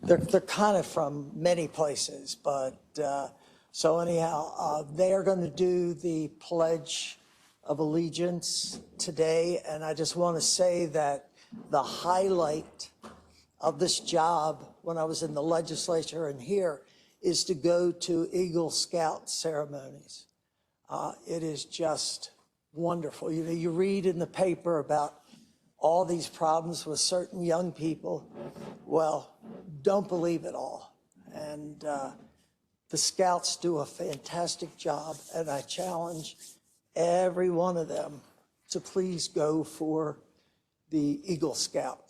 they're kind of from many places, but so anyhow, they are going to do the Pledge of Allegiance today, and I just want to say that the highlight of this job when I was in the legislature and here is to go to Eagle Scout ceremonies. It is just wonderful. You know, you read in the paper about all these problems with certain young people. Well, don't believe it all. And the Scouts do a fantastic job, and I challenge every one of them to please go for the Eagle Scout.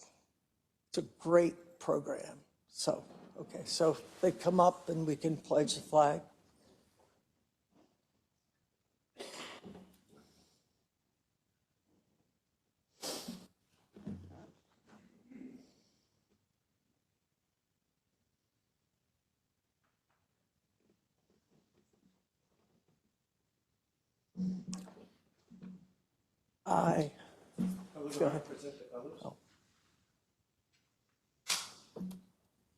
It's a great program. So, okay, so they come up and we can pledge the flag. I go ahead. Oh.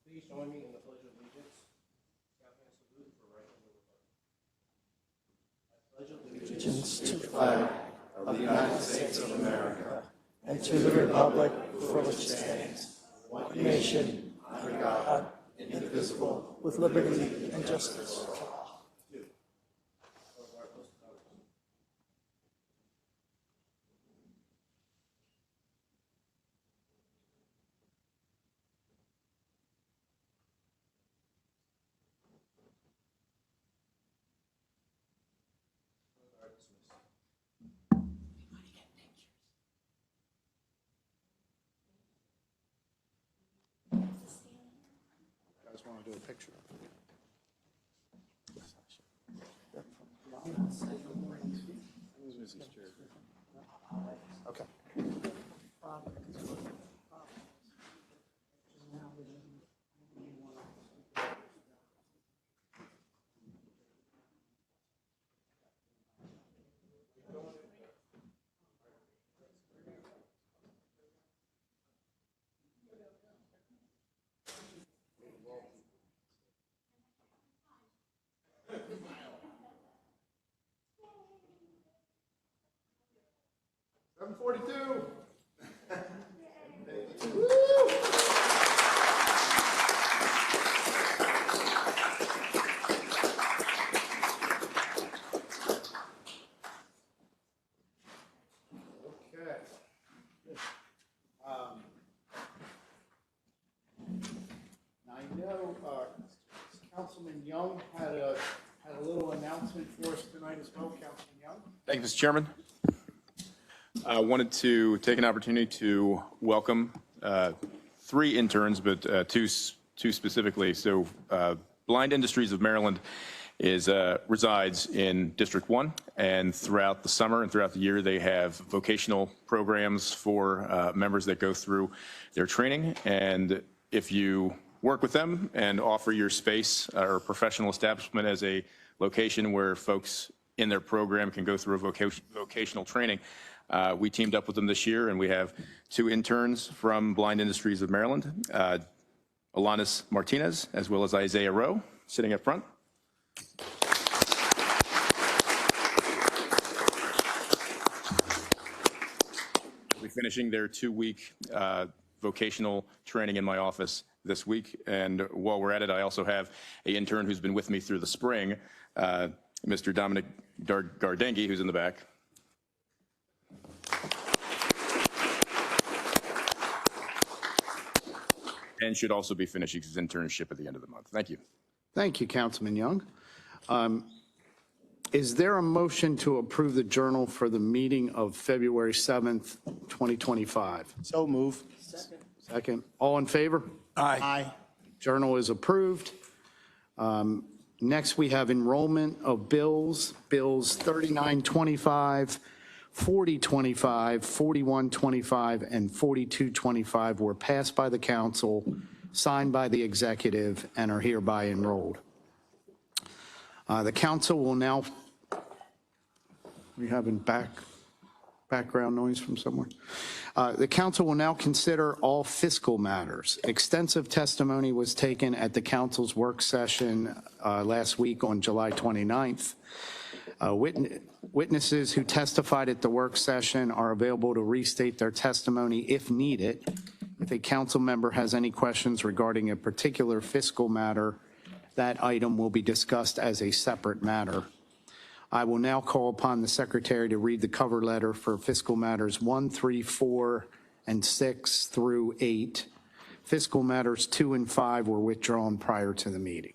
Please join me in the Pledge of Allegiance. Salute for right hand. I pledge allegiance To the flag of the United States of America and to the republic for which it stands, one nation, under God, indivisible, with liberty and justice for all. I just want to do a picture. Okay. $742. Okay. Now I know Councilman Young had a little announcement for us tonight as well. Councilman Young. Thank you, Mr. Chairman. I wanted to take an opportunity to welcome three interns, but two specifically. So Blind Industries of Maryland resides in District 1, and throughout the summer and throughout the year, they have vocational programs for members that go through their training. And if you work with them and offer your space or professional establishment as a location where folks in their program can go through a vocational training, we teamed up with them this year, and we have two interns from Blind Industries of Maryland, Alanis Martinez, as well as Isaiah Rowe, sitting up front. We'll be finishing their 2-week vocational training in my office this week. And while we're at it, I also have an intern who's been with me through the spring, Mr. Dominic Gardengi, who's in the back. And should also be finishing his internship at the end of the month. Thank you. Thank you, Councilman Young. Is there a motion to approve the journal for the meeting of February 7th, 2025? So move. Second. All in favor? Aye. Journal is approved. Next, we have enrollment of bills. Bills 3925, 4025, 4125, and 4225 were passed by the council, signed by the executive, and are hereby enrolled. The council will now, we have in back background noise from somewhere. The council will now consider all fiscal matters. Extensive testimony was taken at the council's work session last week on July 29th. Witnesses who testified at the work session are available to restate their testimony if needed. If a council member has any questions regarding a particular fiscal matter, that item will be discussed as a separate matter. I will now call upon the secretary to read the cover letter for fiscal matters 1, 3, 4, and 6 through 8. Fiscal matters 2 and 5 were withdrawn prior to the meeting.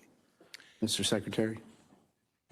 Mr. Secretary.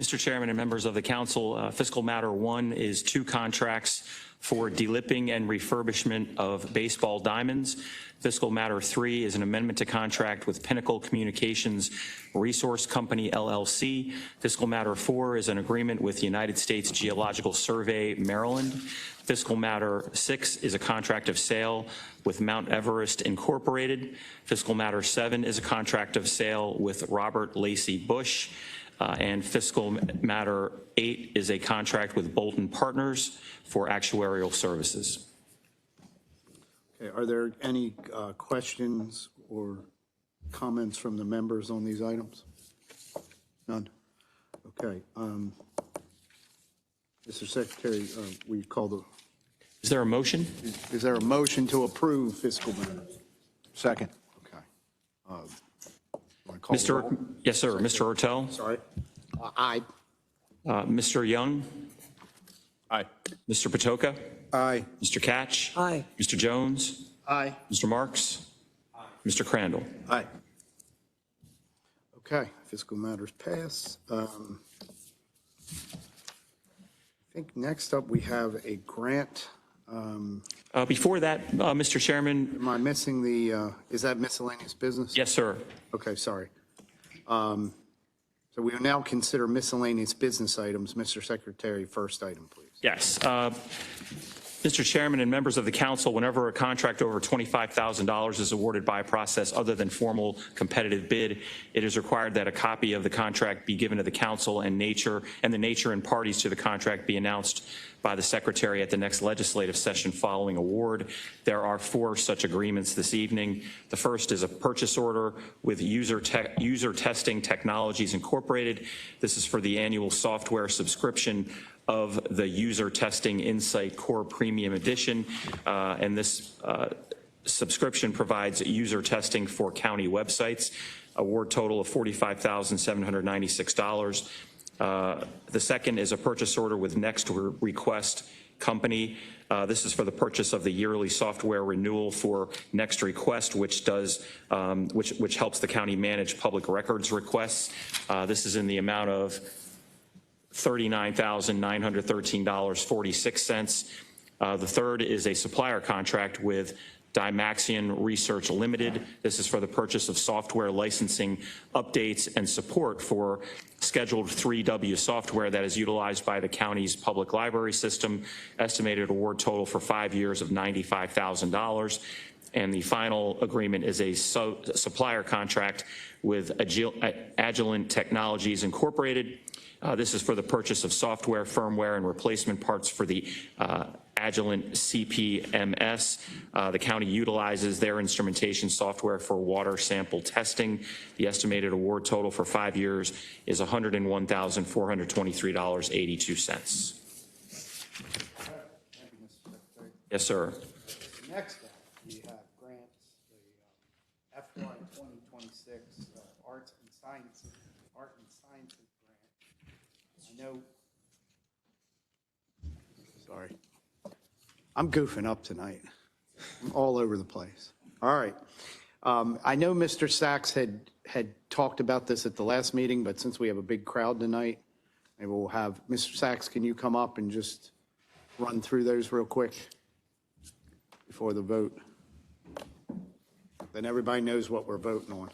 Mr. Chairman and members of the council, fiscal matter 1 is 2 contracts for delipping and refurbishment of baseball diamonds. Fiscal matter 3 is an amendment to contract with Pinnacle Communications Resource Company, LLC. Fiscal matter 4 is an agreement with the United States Geological Survey, Maryland. Fiscal matter 6 is a contract of sale with Mount Everest Incorporated. Fiscal matter 7 is a contract of sale with Robert Lacey Bush. And fiscal matter 8 is a contract with Bolton Partners for actuarial services. Okay, are there any questions or comments from the members on these items? None. Okay. Mr. Secretary, we call the. Is there a motion? Is there a motion to approve fiscal matters? Second. Okay. Yes, sir. Mr. Ortel? Sorry. Aye. Mr. Young? Aye. Mr. Patoka? Aye. Mr. Catch? Aye. Mr. Jones? Aye. Mr. Marks? Aye. Mr. Crandall? Aye. Okay, fiscal matters pass. I think next up we have a grant. Before that, Mr. Chairman. Am I missing the, is that miscellaneous business? Yes, sir. Okay, sorry. So we will now consider miscellaneous business items. Mr. Secretary, first item, please. Yes. Mr. Chairman and members of the council, whenever a contract over $25,000 is awarded by a process other than formal competitive bid, it is required that a copy of the contract be given to the council and the nature and parties to the contract be announced by the secretary at the next legislative session following award. There are 4 such agreements this evening. The first is a purchase order with User Testing Technologies Incorporated. This is for the annual software subscription of the User Testing Insight Core Premium Edition, and this subscription provides user testing for county websites. Award total of $45,796. The second is a purchase order with Next Request Company. This is for the purchase of the yearly software renewal for Next Request, which does which helps the county manage public records requests. This is in the amount of $39,913.46. The third is a supplier contract with Dymaxion Research Limited. This is for the purchase of software licensing updates and support for Scheduled 3W software that is utilized by the county's public library system. Estimated award total for 5 years of $95,000. And the final agreement is a supplier contract with Agilent Technologies Incorporated. This is for the purchase of software, firmware, and replacement parts for the Agilent CPMS. The county utilizes their instrumentation software for water sample testing. The estimated award total for 5 years is $101,423.82. Yes, sir. Next up, we have grants, the FY 2026 Arts and Sciences grant. I know, sorry, I'm goofing up tonight. I'm all over the place. All right. I know Mr. Sachs had talked about this at the last meeting, but since we have a big crowd tonight, maybe we'll have, Mr. Sachs, can you come up and just run through those real quick before the vote? Then everybody knows what we're voting on.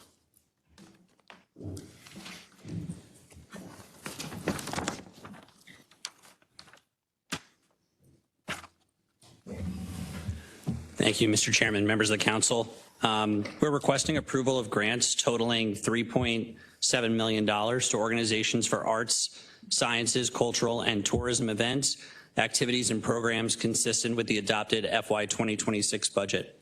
Thank you, Mr. Chairman, members of the council. We're requesting approval of grants totaling $3.7 million to organizations for arts, sciences, cultural, and tourism events. activities and programs consistent with the adopted FY 2026 budget.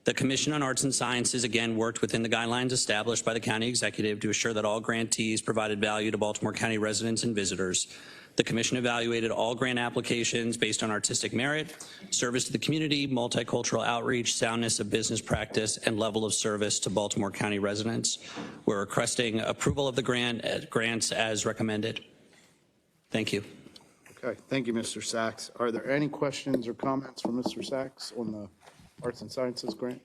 The Commission on Arts and Sciences again worked within the guidelines established by the county executive to assure that all grantees provided value to Baltimore County residents and visitors. The Commission evaluated all grant applications based on artistic merit, service to the community, multicultural outreach, soundness of business practice, and level of service to Baltimore County residents. We're requesting approval of the grants as recommended. Thank you. Okay, thank you, Mr. Sachs. Are there any questions or comments from Mr. Sachs on the Arts and Sciences grant?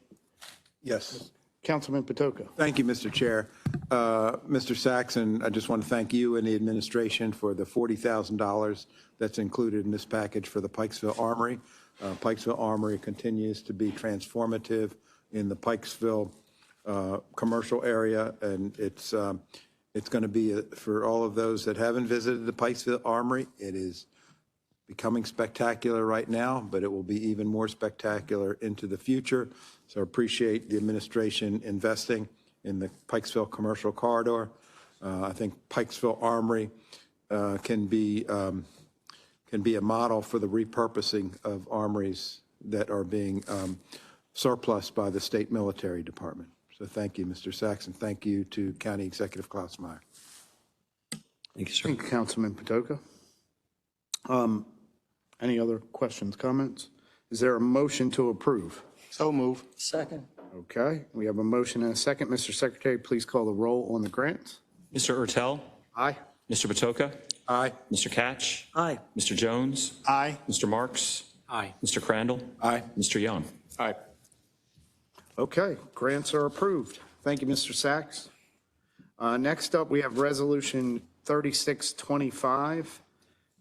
Yes. Councilman Patoka. Thank you, Mr. Chair. Mr. Saxon, I just want to thank you and the administration for the $40,000 that's included in this package for the Pikesville Armory. Pikesville Armory continues to be transformative in the Pikesville commercial area, and it's going to be, for all of those that haven't visited the Pikesville Armory, it is becoming spectacular right now, but it will be even more spectacular into the future. So I appreciate the administration investing in the Pikesville commercial corridor. I think Pikesville Armory can be a model for the repurposing of armories that are being surplus by the state military department. So thank you, Mr. Saxon. Thank you to County Executive Klausmeyer. Thank you, sir. Thank you, Councilman Patoka. Any other questions, comments? Is there a motion to approve? So move. Second. Okay, we have a motion and a second. Mr. Secretary, please call the roll on the grants. Mr. Ertel, Aye. Mr. Patoka, Aye. Mr. Catch, Aye. Mr. Jones, Aye. Mr. Marks, Aye. Mr. Crandall, Aye. Mr. Young. Aye. Okay, grants are approved. Thank you, Mr. Sachs. Next up, we have Resolution 3625.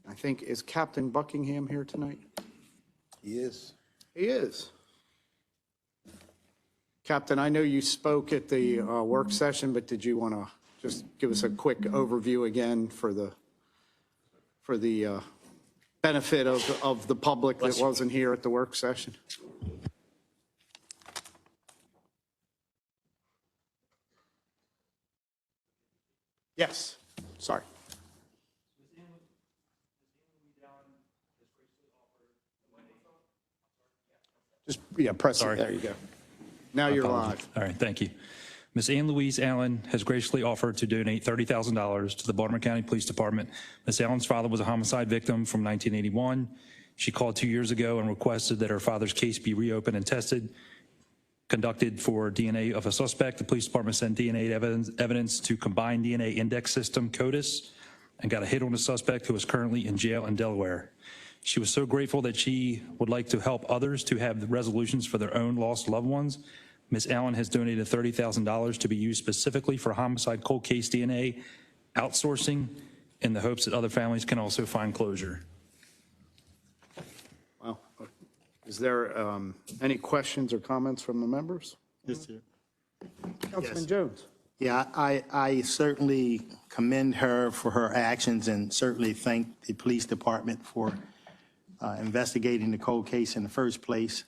I think, is Captain Buckingham here tonight? He is. He is. Captain, I know you spoke at the work session, but did you want to just give us a quick overview again for the benefit of the public that wasn't here at the work session? Yes, sorry. Just, yeah, press it. Sorry. There you go. Now you're live. All right, thank you. Ms. Ann Louise Allen has graciously offered to donate $30,000 to the Baltimore County Police Department. Ms. Allen's father was a homicide victim from 1981. She called 2 years ago and requested that her father's case be reopened and tested, conducted for DNA of a suspect. The police department sent DNA evidence to Combined DNA Index System, CODIS, and got a hit on the suspect who is currently in jail in Delaware. She was so grateful that she would like to help others to have the resolutions for their own lost loved ones. Ms. Allen has donated $30,000 to be used specifically for homicide cold case DNA outsourcing in the hopes that other families can also find closure. Wow. Is there any questions or comments from the members? Yes, sir. Councilman Jones. Yeah, I certainly commend her for her actions and certainly thank the police department for investigating the cold case in the first place.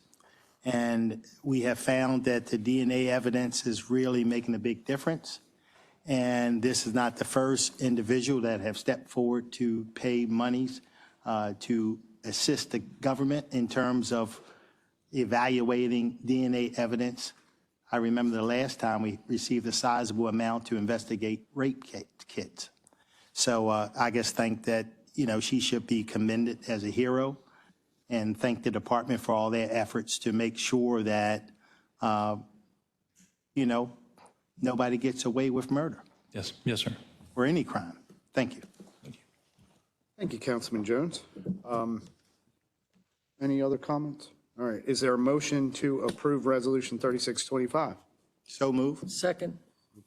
And we have found that the DNA evidence is really making a big difference. And this is not the first individual that have stepped forward to pay monies to assist the government in terms of evaluating DNA evidence. I remember the last time we received a sizable amount to investigate rape kits. So I just think that, she should be commended as a hero, and thank the department for all their efforts to make sure that, nobody gets away with murder Yes, yes, sir. or any crime. Thank you. Thank you, Councilman Jones. Any other comments? All right, is there a motion to approve Resolution 3625? So move. Second.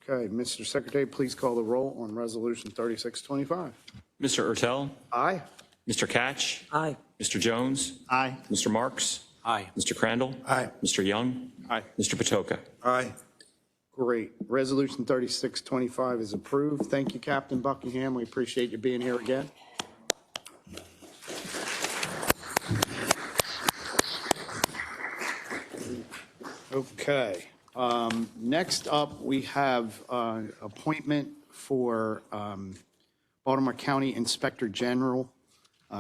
Okay, Mr. Secretary, please call the roll on Resolution 3625. Mr. Ertel, Aye. Mr. Catch, Aye. Mr. Jones, Aye. Mr. Marks, Aye. Mr. Crandall, Aye. Mr. Young, Aye. Mr. Patoka. Aye. Great. Resolution 3625 is approved. Thank you, Captain Buckingham. We appreciate you being here again. Okay. Next up, we have appointment for Baltimore County Inspector General.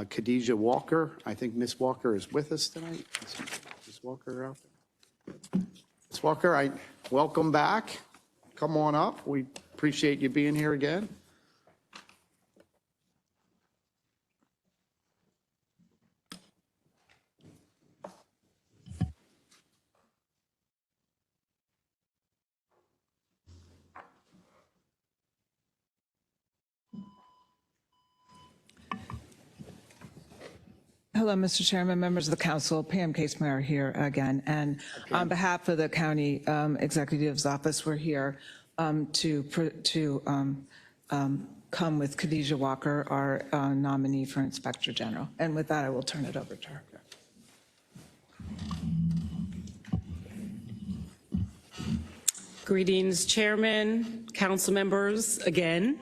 Khadijah Walker. I think Ms. Walker is with us tonight. Ms. Walker out there? Ms. Walker, welcome back. Come on up. We appreciate you being here again. Hello, Mr. Chairman, members of the council. Pam Casemeyer here again. And on behalf of the County Executive's Office, we're here to come with Khadijah Walker, our nominee for Inspector General. And with that, I will turn it over to her. Greetings, Chairman, council members, again.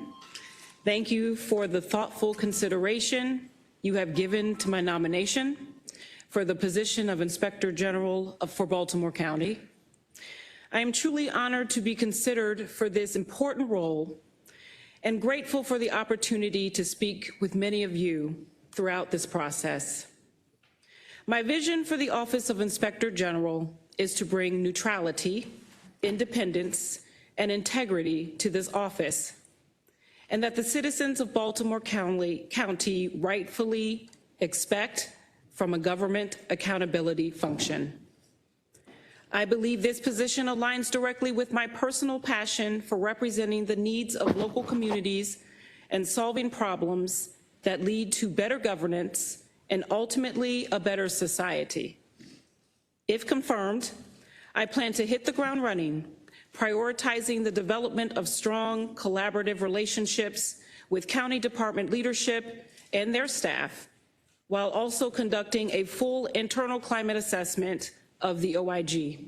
Thank you for the thoughtful consideration you have given to my nomination for the position of Inspector General for Baltimore County. I am truly honored to be considered for this important role and grateful for the opportunity to speak with many of you throughout this process. My vision for the Office of Inspector General is to bring neutrality, independence, and integrity to this office, and that the citizens of Baltimore County rightfully expect from a government accountability function. I believe this position aligns directly with my personal passion for representing the needs of local communities and solving problems that lead to better governance and ultimately a better society. If confirmed, I plan to hit the ground running, prioritizing the development of strong collaborative relationships with county department leadership and their staff, while also conducting a full internal climate assessment of the OIG.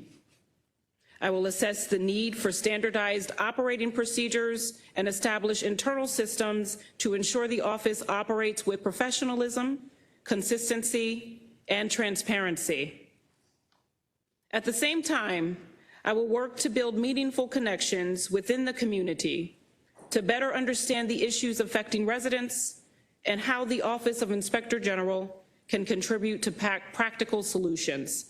I will assess the need for standardized operating procedures and establish internal systems to ensure the office operates with professionalism, consistency, and transparency. At the same time, I will work to build meaningful connections within the community to better understand the issues affecting residents and how the Office of Inspector General can contribute to practical solutions.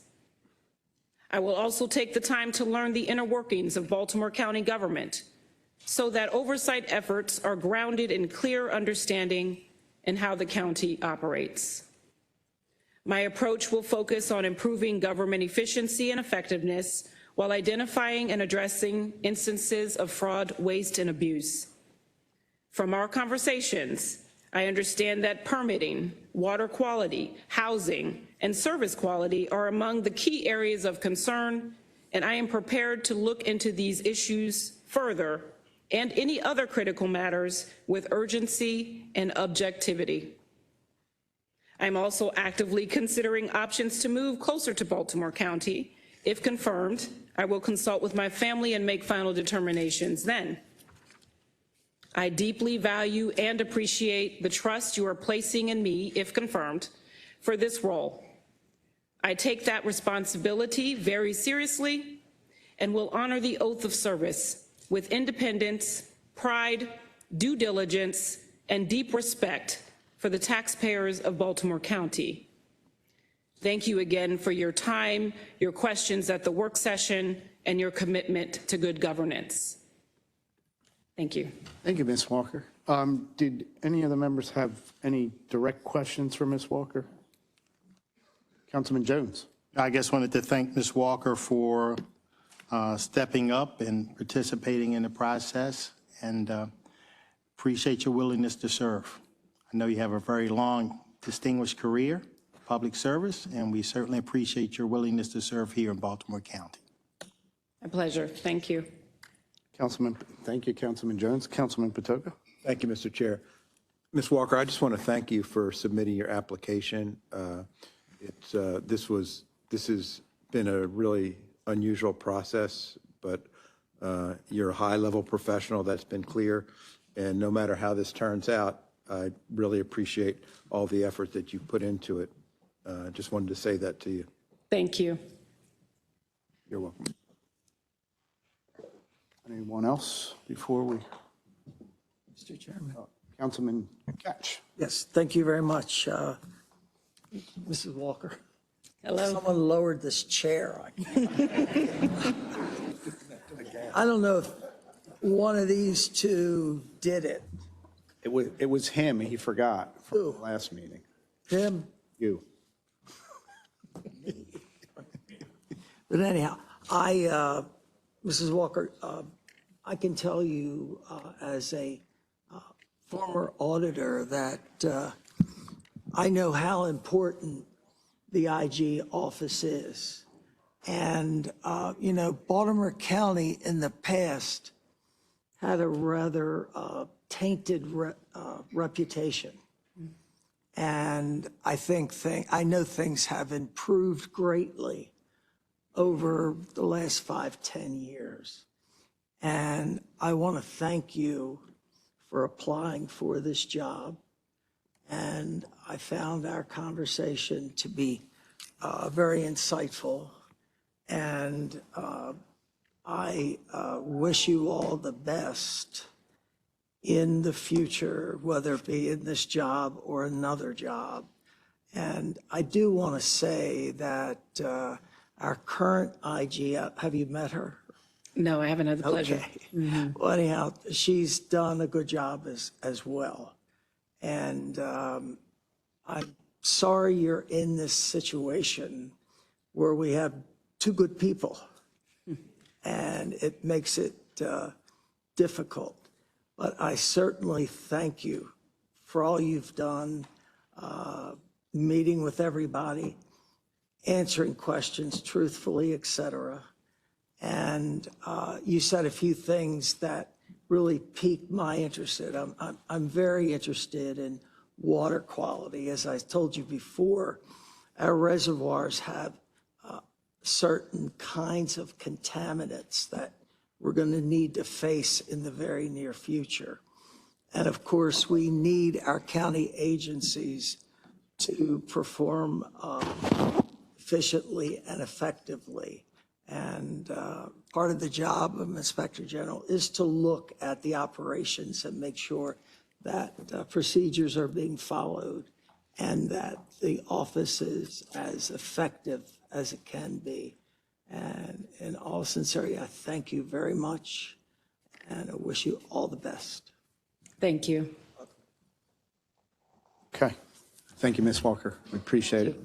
I will also take the time to learn the inner workings of Baltimore County government so that oversight efforts are grounded in clear understanding in how the county operates. My approach will focus on improving government efficiency and effectiveness while identifying and addressing instances of fraud, waste, and abuse. From our conversations, I understand that permitting, water quality, housing, and service quality are among the key areas of concern, and I am prepared to look into these issues further and any other critical matters with urgency and objectivity. I'm also actively considering options to move closer to Baltimore County. If confirmed, I will consult with my family and make final determinations then. I deeply value and appreciate the trust you are placing in me, if confirmed, for this role. I take that responsibility very seriously and will honor the oath of service with independence, pride, due diligence, and deep respect for the taxpayers of Baltimore County. Thank you again for your time, your questions at the work session, and your commitment to good governance. Thank you. Thank you, Ms. Walker. Did any of the members have any direct questions for Ms. Walker? Councilman Jones. I just wanted to thank Ms. Walker for stepping up and participating in the process, and appreciate your willingness to serve. I know you have a very long, distinguished career, public service, and we certainly appreciate your willingness to serve here in Baltimore County. My pleasure. Thank you. Councilman, thank you, Councilman Jones. Councilman Patoka. Thank you, Mr. Chair. Ms. Walker, I just want to thank you for submitting your application. This has been a really unusual process, but you're a high-level professional, that's been clear. And no matter how this turns out, I really appreciate all the effort that you put into it. Just wanted to say that to you. Thank you. You're welcome. Anyone else before we? Mr. Chairman. Councilman Ketch. Yes, thank you very much. Mrs. Walker, Hello. someone lowered this chair. I don't know if one of these two did it. It was him, he forgot from Who? the last meeting. Tim? You. But anyhow, Mrs. Walker, I can tell you as a former auditor that I know how important the IG office is. And, Baltimore County in the past had a rather tainted reputation. And I know things have improved greatly over the last 5-10 years. And I want to thank you for applying for this job. And I found our conversation to be very insightful. And I wish you all the best in the future, whether it be in this job or another job. And I do want to say that our current IG, have you met her? No, I haven't had the pleasure. Okay. Well, anyhow, she's done a good job as well. And I'm sorry you're in this situation where we have two good people, and it makes it difficult. But I certainly thank you for all you've done, meeting with everybody, answering questions truthfully, et cetera. And you said a few things that really piqued my interest. I'm very interested in water quality. As I told you before, our reservoirs have certain kinds of contaminants that we're going to need to face in the very near future. And of course, we need our county agencies to perform efficiently and effectively. And part of the job of Inspector General is to look at the operations and make sure that procedures are being followed and that the office is as effective as it can be. And in all sincerity, I thank you very much, and I wish you all the best. Thank you. Okay. Thank you, Ms. Walker. We appreciate it.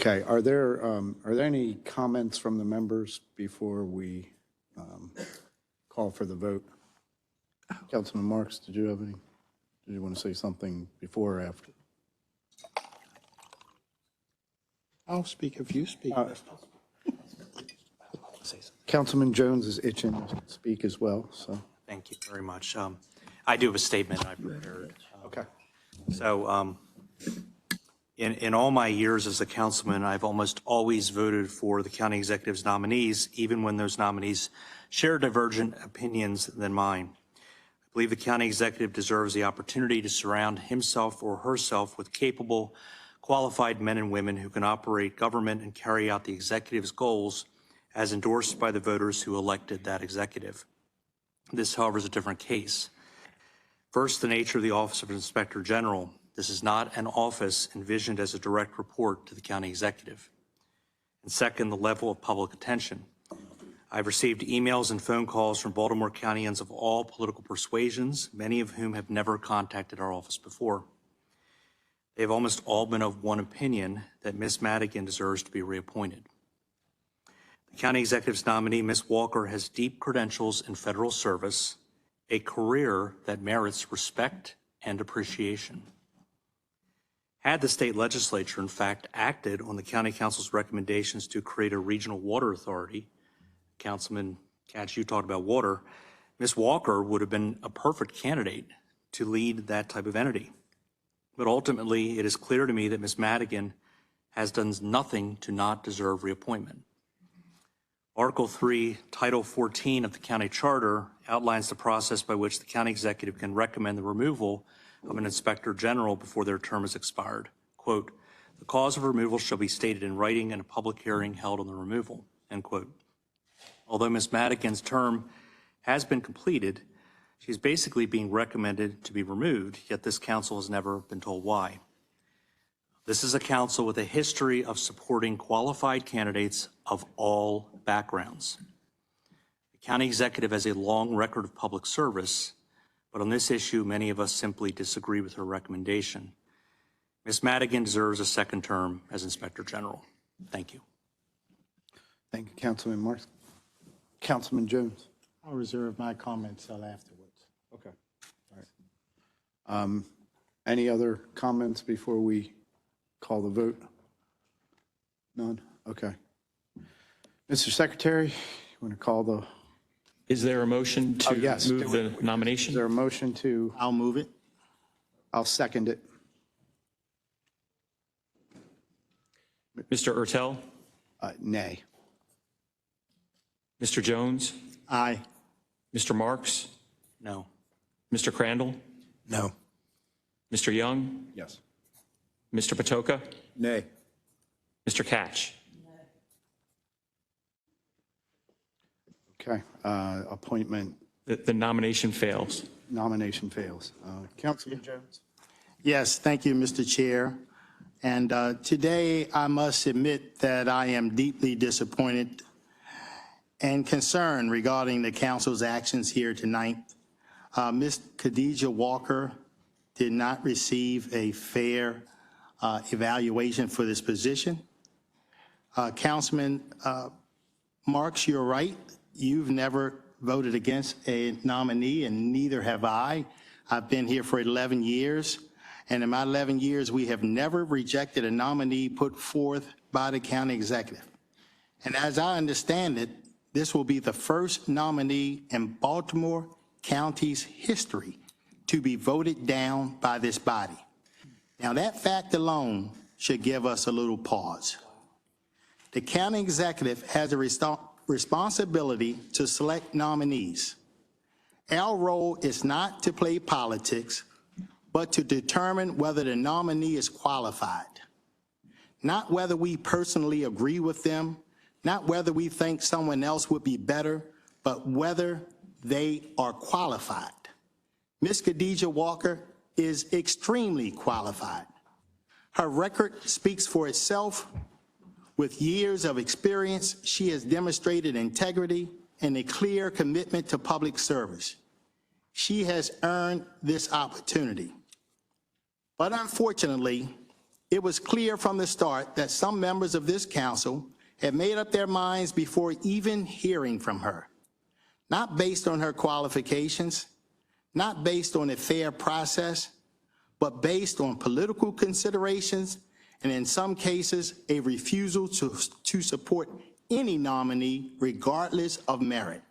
Okay, are there any comments from the members before we call for the vote? Councilman Marks, did you want to say something before or after? I'll speak if you speak. Councilman Jones is itching to speak as well, so. Thank you very much. I do have a statement I prepared. Okay. So in all my years as a councilman, I've almost always voted for the county executive's nominees, even when those nominees share divergent opinions than mine. I believe the county executive deserves the opportunity to surround himself or herself with capable, qualified men and women who can operate government and carry out the executive's goals as endorsed by the voters who elected that executive. This, however, is a different case. First, the nature of the Office of Inspector General. This is not an office envisioned as a direct report to the county executive. And second, the level of public attention. I've received emails and phone calls from Baltimore Countyans of all political persuasions, many of whom have never contacted our office before. They've almost all been of one opinion, that Ms. Madigan deserves to be reappointed. The county executive's nominee, Ms. Walker, has deep credentials in federal service a career that merits respect and appreciation. Had the state legislature, in fact, acted on the county council's recommendations to create a regional water authority, Councilman Katz, you talked about water, Ms. Walker would have been a perfect candidate to lead that type of entity. But ultimately, it is clear to me that Ms. Madigan has done nothing to not deserve reappointment. Article 3, Title 14 of the county charter outlines the process by which the county executive can recommend the removal of an inspector general before their term is expired. Quote, the cause of removal shall be stated in writing in a public hearing held on the removal, end quote. Although Ms. Madigan's term has been completed, she's basically being recommended to be removed, yet this council has never been told why. This is a council with a history of supporting qualified candidates of all backgrounds. The county executive has a long record of public service, but on this issue, many of us simply disagree with her recommendation. Ms. Madigan deserves a second term as Inspector General. Thank you. Thank you, Councilman Marks. Councilman Jones. I'll reserve my comments till afterwards. Okay. All right. Any other comments before we call the vote? None? Okay. Mr. Secretary, you want to call the... Is there a motion to yes. move the Is nomination? there a motion to... I'll move it. I'll second it. Mr. Ertel? Nay. Mr. Jones? Aye. Mr. Marks? No. Mr. Crandall? No. Mr. Young? Yes. Mr. Patoka? Nay. Mr. Katch? Okay. Appointment, The nomination fails. nomination fails. Councilman Jones. Yes, thank you, Mr. Chair. And today, I must admit that I am deeply disappointed and concerned regarding the council's actions here tonight. Ms. Khadijah Walker did not receive a fair evaluation for this position. Councilman Marks, you're right. You've never voted against a nominee, and neither have I. I've been here for 11 years, and in my 11 years, we have never rejected a nominee put forth by the county executive. And as I understand it, this will be the first nominee in Baltimore County's history to be voted down by this body. Now, that fact alone should give us a little pause. The county executive has a responsibility to select nominees. Our role is not to play politics, but to determine whether the nominee is qualified. Not whether we personally agree with them, not whether we think someone else would be better, but whether they are qualified. Ms. Khadijah Walker is extremely qualified. Her record speaks for itself. With years of experience, she has demonstrated integrity and a clear commitment to public service. She has earned this opportunity. But unfortunately, it was clear from the start that some members of this council had made up their minds before even hearing from her, not based on her qualifications, not based on a fair process, but based on political considerations, and in some cases, a refusal to support any nominee regardless of merit.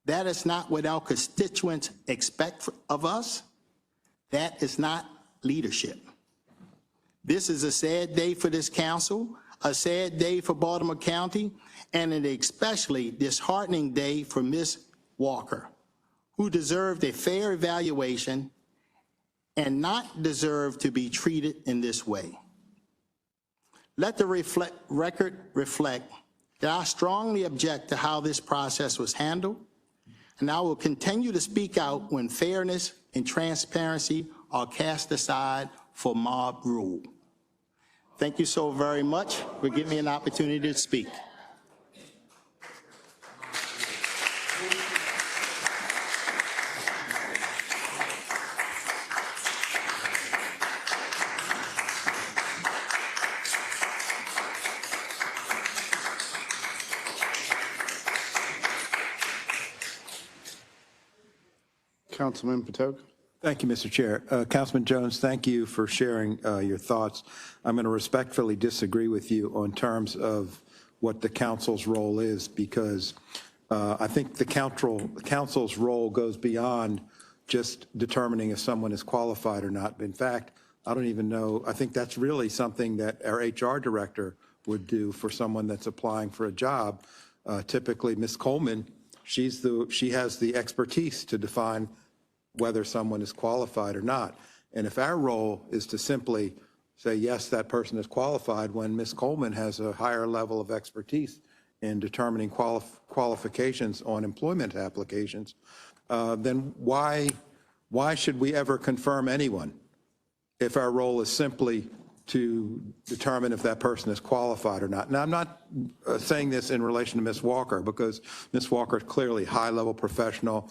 That is not what our constituents expect of us. That is not leadership. This is a sad day for this council, a sad day for Baltimore County, and an especially disheartening day for Ms. Walker, who deserved a fair evaluation and not deserved to be treated in this way. Let the record reflect that I strongly object to how this process was handled, and I will continue to speak out when fairness and transparency are cast aside for mob rule. Thank you so very much for giving me an opportunity to speak. Councilman Patoka. Thank you, Mr. Chair. Councilman Jones, thank you for sharing your thoughts. I'm going to respectfully disagree with you on terms of what the council's role is, because I think the council's role goes beyond just determining if someone is qualified or not. In fact, I don't even know, I think that's really something that our HR director would do for someone that's applying for a job. Typically, Ms. Coleman, she has the expertise to define whether someone is qualified or not. And if our role is to simply say, yes, that person is qualified, when Ms. Coleman has a higher level of expertise in determining qualifications on employment applications, then why should we ever confirm anyone if our role is simply to determine if that person is qualified or not? Now, I'm not saying this in relation to Ms. Walker, because Ms. Walker is clearly high-level professional.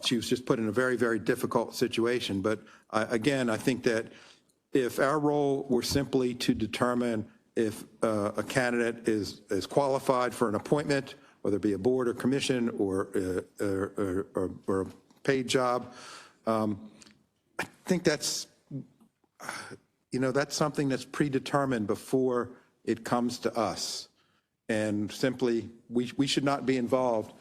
She was just put in a very, very difficult situation. But again, I think that if our role were simply to determine if a candidate is qualified for an appointment, whether it be a board or commission or a paid job, I think that's, that's something that's predetermined before it comes to us. And simply, we should not be involved.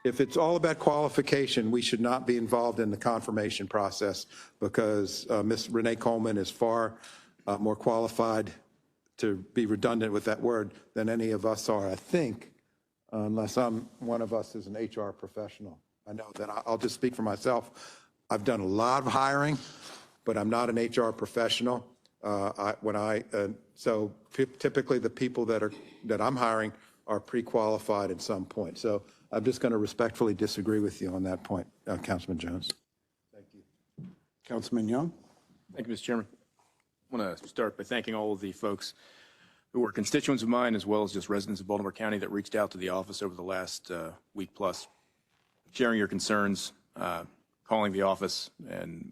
If it's all about qualification, we should not be involved in the confirmation process, because Ms. Renee Coleman is far more qualified, to be redundant with that word, than any of us are, I think, unless one of us is an HR professional. I know that I'll just speak for myself. I've done a lot of hiring, but I'm not an HR professional. So typically the people that I'm hiring are pre-qualified at some point. So I'm just going to respectfully disagree with you on that point, Councilman Jones. Thank you. Councilman Young. Thank you, Mr. Chairman. I want to start by thanking all of the folks who were constituents of mine, as well as just residents of Baltimore County, that reached out to the office over the last week plus, sharing your concerns, calling the office, and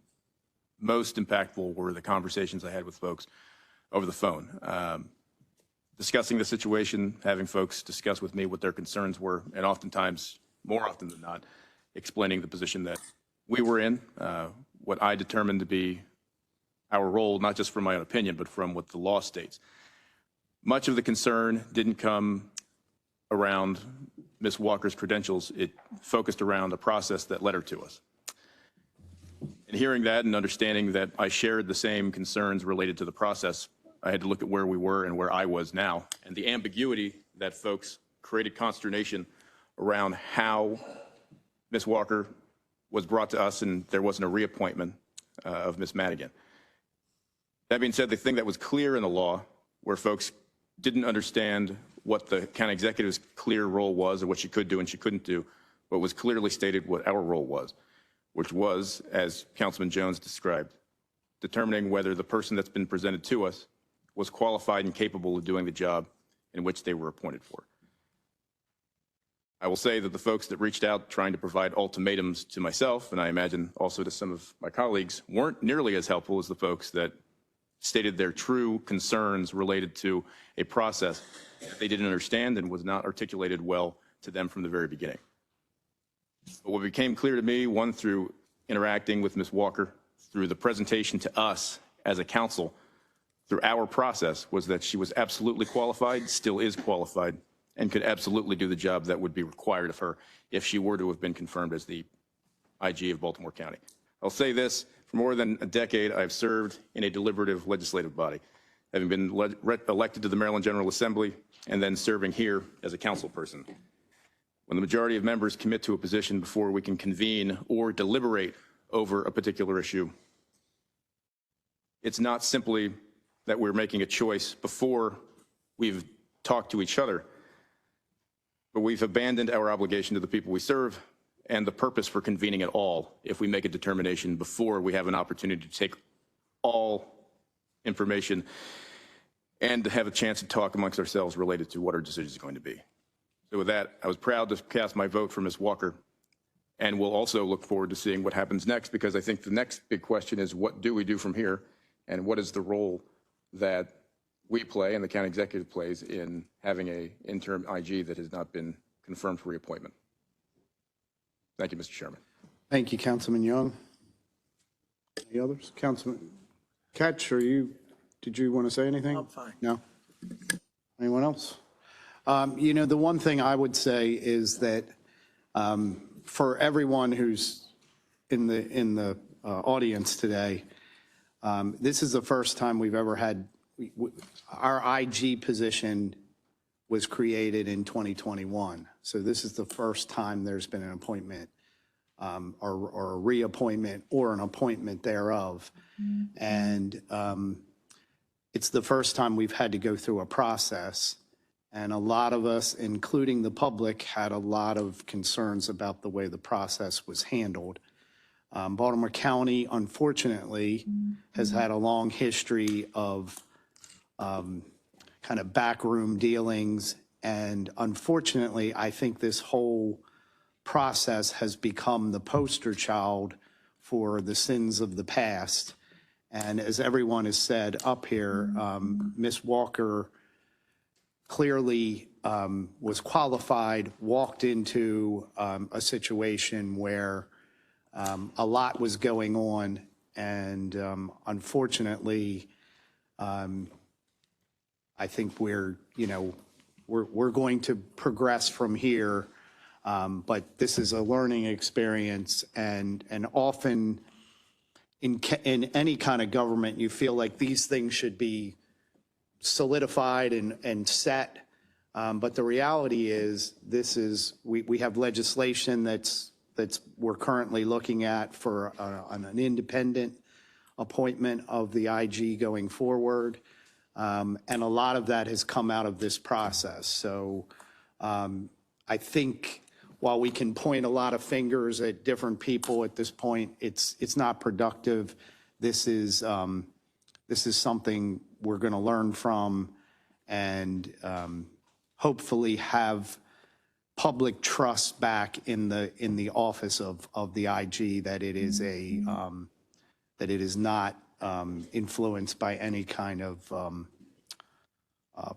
most impactful were the conversations I had with folks over the phone. Discussing the situation, having folks discuss with me what their concerns were, and oftentimes, more often than not, explaining the position that we were in, what I determined to be our role, not just from my own opinion, but from what the law states. Much of the concern didn't come around Ms. Walker's credentials. It focused around a process that led her to us. And hearing that and understanding that I shared the same concerns related to the process, I had to look at where we were and where I was now, and the ambiguity that folks created consternation around how Ms. Walker was brought to us and there wasn't a reappointment of Ms. Madigan. That being said, the thing that was clear in the law, where folks didn't understand what the county executive's clear role was or what she could do and she couldn't do, but was clearly stated what our role was, which was, as Councilman Jones described, determining whether the person that's been presented to us was qualified and capable of doing the job in which they were appointed for. I will say that the folks that reached out trying to provide ultimatums to myself, and I imagine also to some of my colleagues, weren't nearly as helpful as the folks that stated their true concerns related to a process that they didn't understand and was not articulated well to them from the very beginning. But what became clear to me, one, through interacting with Ms. Walker, through the presentation to us as a council, through our process, was that she was absolutely qualified, still is qualified, and could absolutely do the job that would be required of her if she were to have been confirmed as the IG of Baltimore County. I'll say this, for more than a decade, I've served in a deliberative legislative body, having been elected to the Maryland General Assembly and then serving here as a council person. When the majority of members commit to a position before we can convene or deliberate over a particular issue, it's not simply that we're making a choice before we've talked to each other, but we've abandoned our obligation to the people we serve and the purpose for convening at all if we make a determination before we have an opportunity to take all information and to have a chance to talk amongst ourselves related to what our decision is going to be. So with that, I was proud to cast my vote for Ms. Walker, and we'll also look forward to seeing what happens next, because I think the next big question is, what do we do from here, and what is the role that we play and the county executive plays in having an interim IG that has not been confirmed for reappointment? Thank you, Mr. Chairman. Thank you, Councilman Young. Any others? Councilman Ketch, did you want to say anything? I'm fine. No? Anyone else? The one thing I would say is that for everyone who's in the audience today, this is the first time we've ever had, our IG position was created in 2021. So this is the first time there's been an appointment or a reappointment or an appointment thereof. And it's the first time we've had to go through a process. And a lot of us, including the public, had a lot of concerns about the way the process was handled. Baltimore County, unfortunately, has had a long history of kind of backroom dealings. And unfortunately, I think this whole process has become the poster child for the sins of the past. And as everyone has said up here, Ms. Walker clearly was qualified, walked into a situation where a lot was going on, and unfortunately, I think we're going to progress from here, but this is a learning experience, and often in any kind of government, you feel like these things should be solidified and set, but the reality is we have legislation that's we're currently looking at for an independent appointment of the IG going forward. And a lot of that has come out of this process. So I think while we can point a lot of fingers at different people at this point, it's not productive. This is something we're going to learn from and hopefully have public trust back in the office of the IG, that it is that it is not influenced by any kind of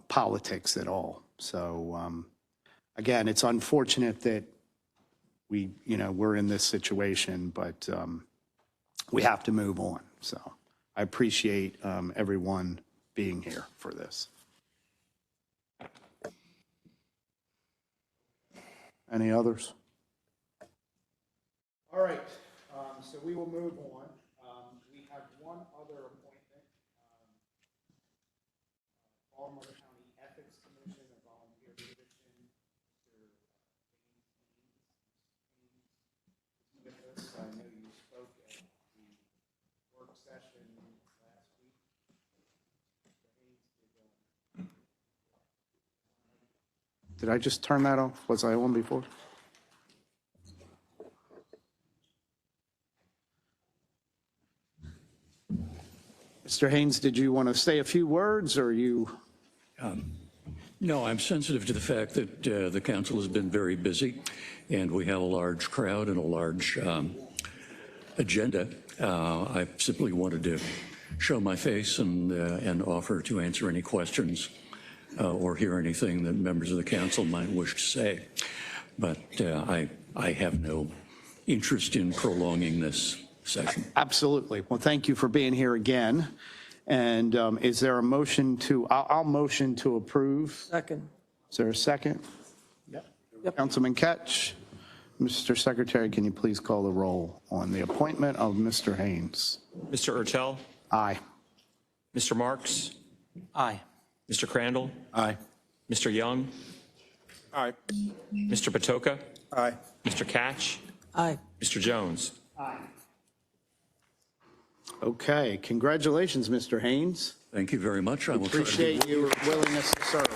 politics at all. So again, it's unfortunate that we're in this situation, but we have to move on. So I appreciate everyone being here for this. Any others? All right, so we will move on. We have one other appointment. Baltimore County Ethics Commission, a volunteer position. Mr. Haynes is with us. I know you spoke at the work session last week. Mr. Haynes, did I just turn that off? Was I on before? Mr. Haynes, did you want to say a few words, or you? No, I'm sensitive to the fact that the council has been very busy, and we have a large crowd and a large agenda. I simply wanted to show my face and offer to answer any questions or hear anything that members of the council might wish to say. But I have no interest in prolonging this session. Absolutely. Well, thank you for being here again. And is there a motion to, I'll motion to approve. Second. Is there a second? Yep. Councilman Ketch. Mr. Secretary, can you please call the roll on the appointment of Mr. Haynes? Mr. Urtel? Aye. Mr. Marks? Aye. Mr. Crandall? Aye. Mr. Young? Aye. Mr. Patoka? Aye. Mr. Catch? Aye. Mr. Jones? Okay, congratulations, Mr. Haynes. Thank you very much. I will try to do Appreciate your willingness to serve.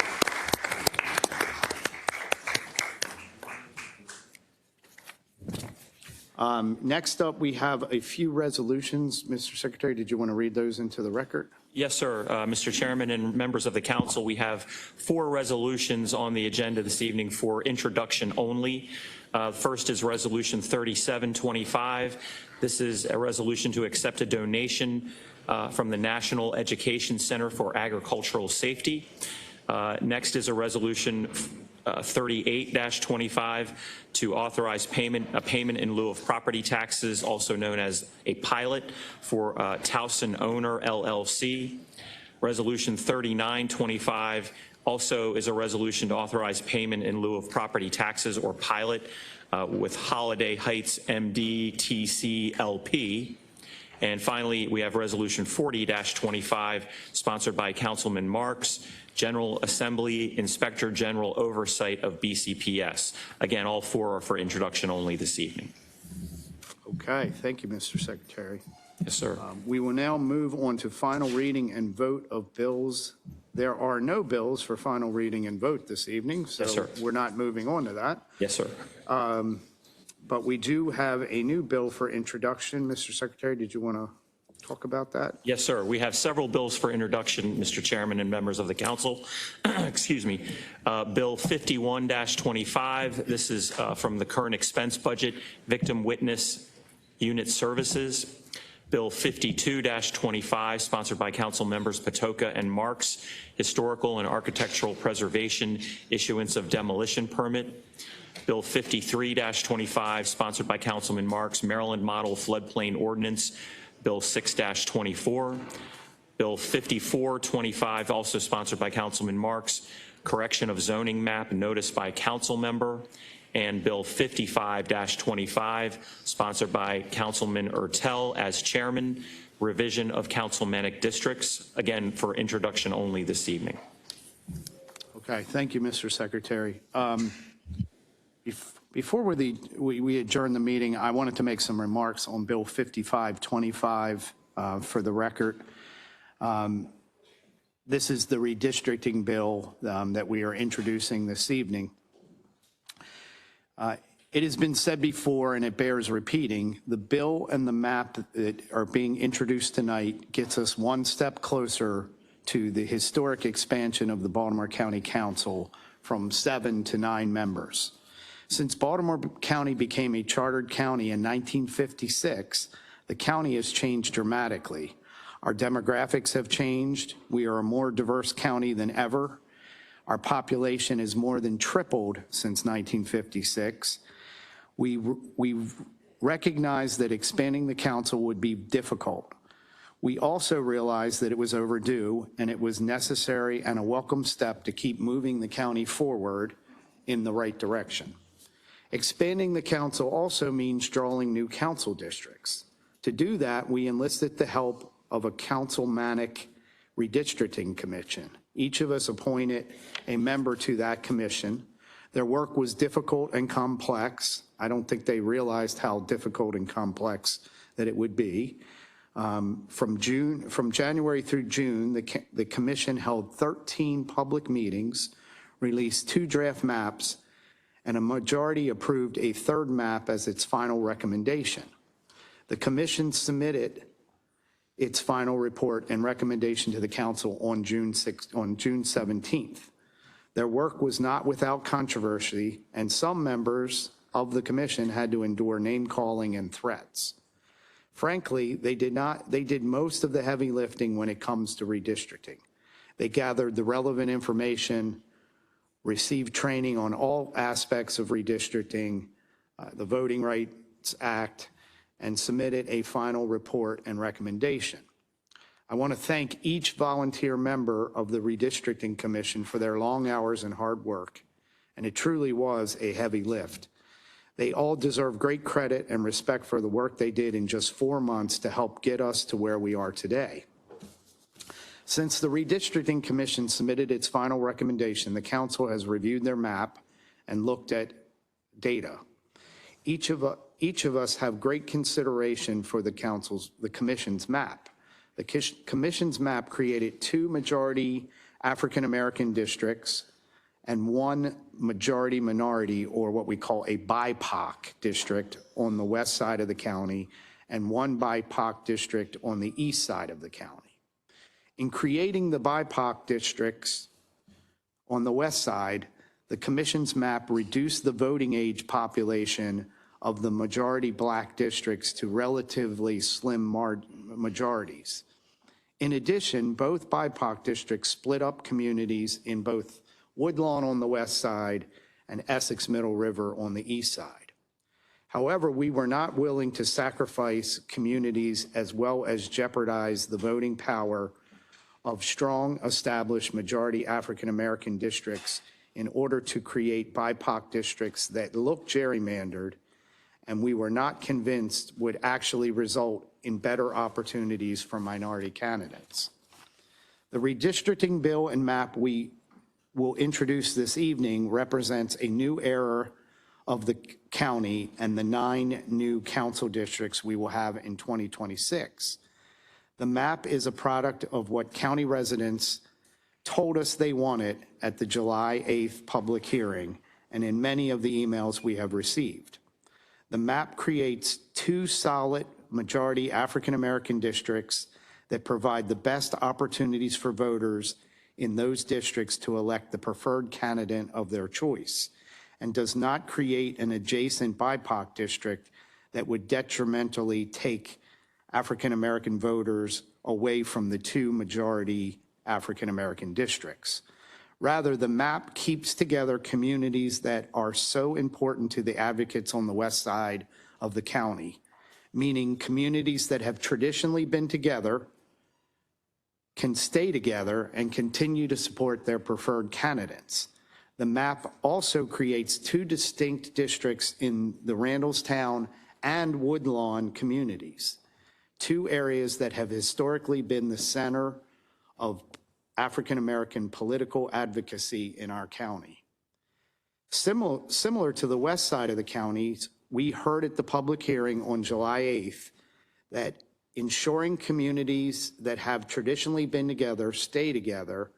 Next up, we have a few resolutions. Mr. Secretary, did you want to read those into the record? Yes, sir. Mr. Chairman and members of the council, we have 4 resolutions on the agenda this evening for introduction only. First is Resolution 3725. This is a resolution to accept a donation from the National Education Center for Agricultural Safety. Next is a resolution 38-25 to authorize a payment in lieu of property taxes, also known as a pilot, for Towson Owner LLC. Resolution 3925 also is a resolution to authorize payment in lieu of property taxes or pilot with Holiday Heights MD TC LP. And finally, we have Resolution 40-25, sponsored by Councilman Marks, General Assembly Inspector General Oversight of BCPS. Again, all four are for introduction only this evening. Okay, thank you, Mr. Secretary. Yes, sir. We will now move on to final reading and vote of bills. There are no bills for final reading and vote this evening, so Yes, sir. we're not moving on to that. Yes, sir. But we do have a new bill for introduction. Mr. Secretary, did you want to talk about that? Yes, sir. We have several bills for introduction, Mr. Chairman and members of the council. Excuse me. Bill 51-25. This is from the current expense budget, Victim Witness Unit Services. Bill 52-25, sponsored by Council members Patoka and Marks, Historical and Architectural Preservation, Issuance of Demolition Permit. Bill 53-25, sponsored by Councilman Marks, Maryland Model Floodplain Ordinance. Bill 6-24. Bill 54-25, also sponsored by Councilman Marks, Correction of Zoning Map, Notice by Council Member. And Bill 55-25, sponsored by Councilman Ertel as chairman, revision of councilmanic districts, again, for introduction only this evening. Okay, thank you, Mr. Secretary. Before we adjourn the meeting, I wanted to make some remarks on Bill 55-25 for the record. This is the redistricting bill that we are introducing this evening. It has been said before, and it bears repeating, the bill and the map that are being introduced tonight gets us one step closer to the historic expansion of the Baltimore County Council from 7 to 9 members. Since Baltimore County became a chartered county in 1956, the county has changed dramatically. Our demographics have changed. We are a more diverse county than ever. Our population has more than tripled since 1956. We recognize that expanding the council would be difficult. We also realized that it was overdue and it was necessary and a welcome step to keep moving the county forward in the right direction. Expanding the council also means drawing new council districts. To do that, we enlisted the help of a councilmanic redistricting commission. Each of us appointed a member to that commission. Their work was difficult and complex. I don't think they realized how difficult and complex that it would be. From January through June, the commission held 13 public meetings, released 2 draft maps, and a majority approved a 3rd map as its final recommendation. The commission submitted its final report and recommendation to the council on June 17th. Their work was not without controversy, and some members of the commission had to endure name calling and threats. Frankly, they did most of the heavy lifting when it comes to redistricting. They gathered the relevant information, received training on all aspects of redistricting, the Voting Rights Act, and submitted a final report and recommendation. I want to thank each volunteer member of the Redistricting Commission for their long hours and hard work, and it truly was a heavy lift. They all deserve great credit and respect for the work they did in just 4 months to help get us to where we are today. Since the Redistricting Commission submitted its final recommendation, the council has reviewed their map and looked at data. Each of us have great consideration for the commission's map. The commission's map created 2 majority African-American districts and 1 majority minority, or what we call a BIPOC district on the west side of the county, and 1 BIPOC district on the east side of the county. In creating the BIPOC districts on the west side, the commission's map reduced the voting age population of the majority black districts to relatively slim majorities. In addition, both BIPOC districts split up communities in both Woodlawn on the west side, and Essex Middle River on the east side. However, we were not willing to sacrifice communities as well as jeopardize the voting power of strong, established majority African-American districts in order to create BIPOC districts that look gerrymandered and we were not convinced would actually result in better opportunities for minority candidates. The redistricting bill and map we will introduce this evening represents a new era of the county and the 9 new council districts we will have in 2026. The map is a product of what county residents told us they wanted at the July 8th public hearing and in many of the emails we have received. The map creates 2 solid majority African-American districts that provide the best opportunities for voters in those districts to elect the preferred candidate of their choice, and does not create an adjacent BIPOC district that would detrimentally take African-American voters away from the 2 majority African-American districts. Rather, the map keeps together communities that are so important to the advocates on the west side of the county, meaning communities that have traditionally been together can stay together and continue to support their preferred candidates. The map also creates 2 distinct districts in the Randallstown and Woodlawn communities, 2 areas that have historically been the center of African-American political advocacy in our county. Similar to the west side of the county, we heard at the public hearing on July 8th that ensuring communities that have traditionally been together stay together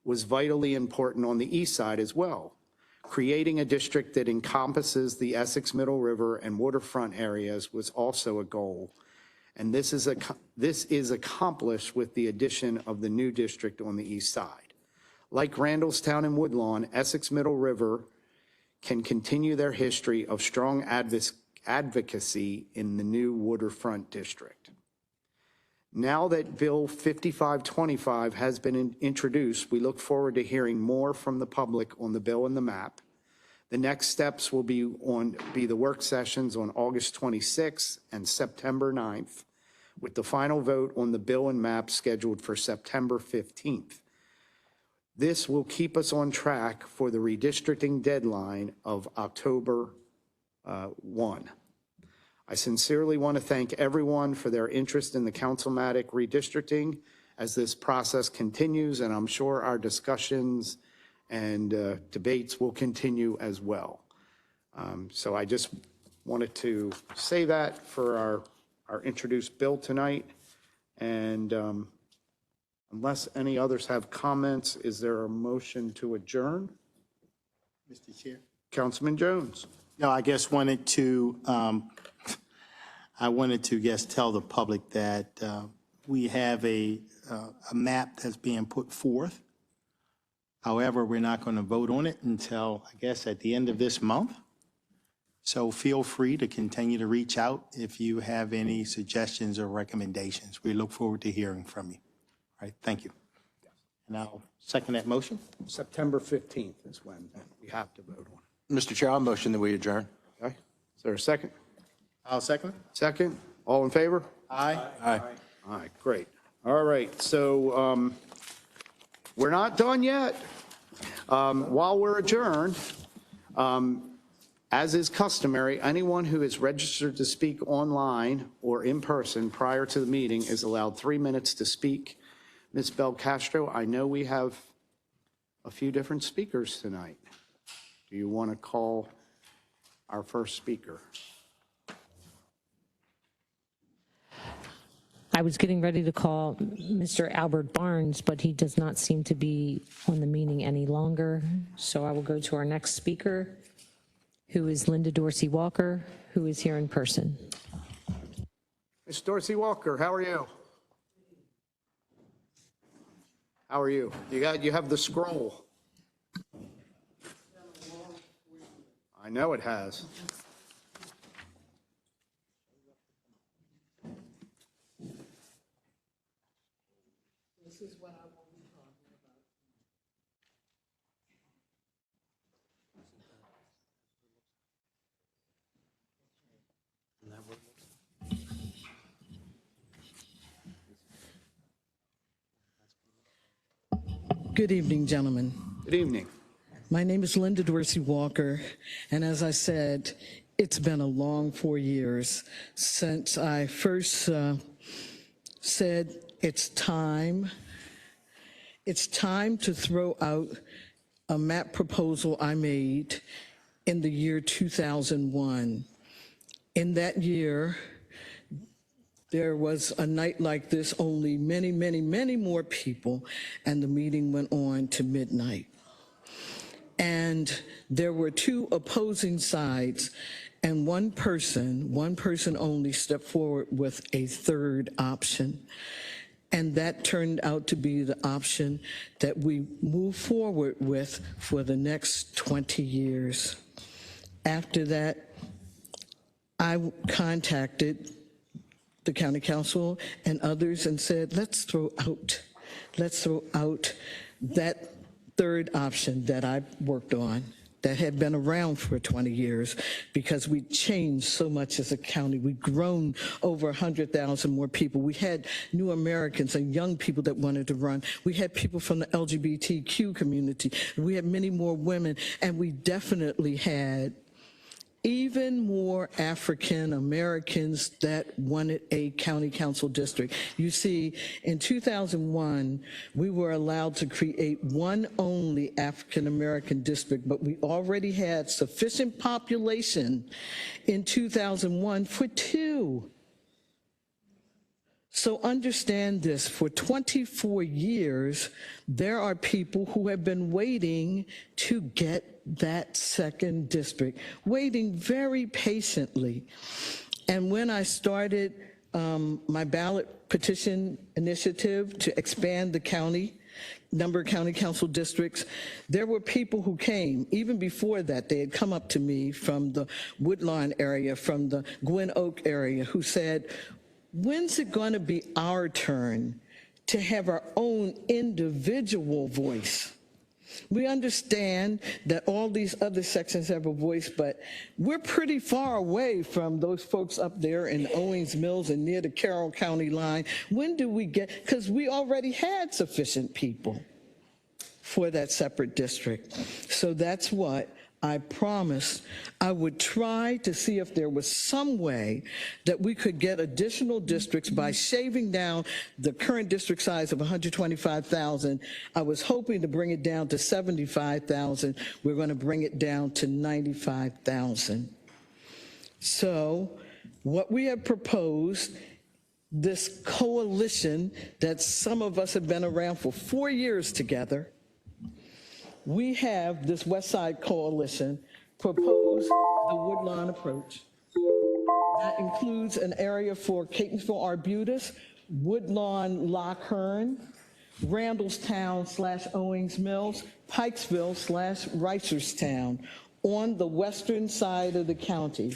was vitally important on the east side as well. Creating a district that encompasses the Essex Middle River and waterfront areas was also a goal. And this is accomplished with the addition of the new district on the east side. Like Randallstown and Woodlawn, Essex Middle River can continue their history of strong advocacy in the new waterfront district. Now that Bill 5525 has been introduced, we look forward to hearing more from the public on the bill and the map. The next steps will be the work sessions on August 26th and September 9th, with the final vote on the bill and map scheduled for September 15th. This will keep us on track for the redistricting deadline of October 1. I sincerely want to thank everyone for their interest in the Councilmatic redistricting as this process continues, and I'm sure our discussions and debates will continue as well. So I just wanted to say that for our introduced bill tonight. And unless any others have comments, is there a motion to adjourn? Mr. Chair? Councilman Jones. No, I just wanted to, just tell the public that we have a map that's being put forth. However, we're not going to vote on it until, I guess, at the end of this month. So feel free to continue to reach out if you have any suggestions or recommendations. We look forward to hearing from you. All right, thank you. And I'll second that motion. September 15th is when we have to vote on it. Mr. Chair, I'll motion that we adjourn. Okay, is there a second? I'll second it. Second, all in favor? Aye. Aye. All right, great. All right, so we're not done yet. While we're adjourned, as is customary, anyone who is registered to speak online or in person prior to the meeting is allowed 3 minutes to speak. Ms. Belcastro, I know we have a few different speakers tonight. Do you want to call our first speaker? I was getting ready to call Mr. Albert Barnes, but he does not seem to be on the meeting any longer. So I will go to our next speaker, who is Linda Dorsey Walker, who is here in person. Ms. Dorsey Walker, how are you? How are you? You have the scroll. I know it has. This is what I will be talking about. Good evening, gentlemen. Good evening. My name is Linda Dorsey Walker, and as I said, it's been a long 4 years since I first said it's time to throw out a map proposal I made in the year 2001. In that year, there was a night like this, only many, many, many more people, and the meeting went on to midnight. And there were two opposing sides, and one person only stepped forward with a third option. And that turned out to be the option that we move forward with for the next 20 years. After that, I contacted the county council and others and said, let's throw out that third option that I worked on that had been around for 20 years, because we changed so much as a county. We've grown over 100,000 more people. We had new Americans and young people that wanted to run. We had people from the LGBTQ community. We had many more women, and we definitely had even more African Americans that wanted a county council district. You see, in 2001, we were allowed to create one only African American district, but we already had sufficient population in 2001 for two. So understand this, for 24 years, there are people who have been waiting to get that second district, waiting very patiently. And when I started my ballot petition initiative to expand the number of county council districts, there were people who came, even before that, they had come up to me from the Woodlawn area, from the Gwynn Oak area, who said, when's it going to be our turn to have our own individual voice? We understand that all these other sections have a voice, but we're pretty far away from those folks up there in Owings Mills and near the Carroll County line. When do we get, because we already had sufficient people for that separate district. So that's what I promised I would try to see if there was some way that we could get additional districts by shaving down the current district size of 125,000. I was hoping to bring it down to 75,000. We're going to bring it down to 95,000. So what we have proposed, this coalition that some of us have been around for 4 years together, we have this West Side Coalition propose the Woodlawn approach. That includes an area for Catonsville Arbutus, Woodlawn Lock Hearn, Randallstown / Owings Mills, Pikesville / Reisterstown on the western side of the county.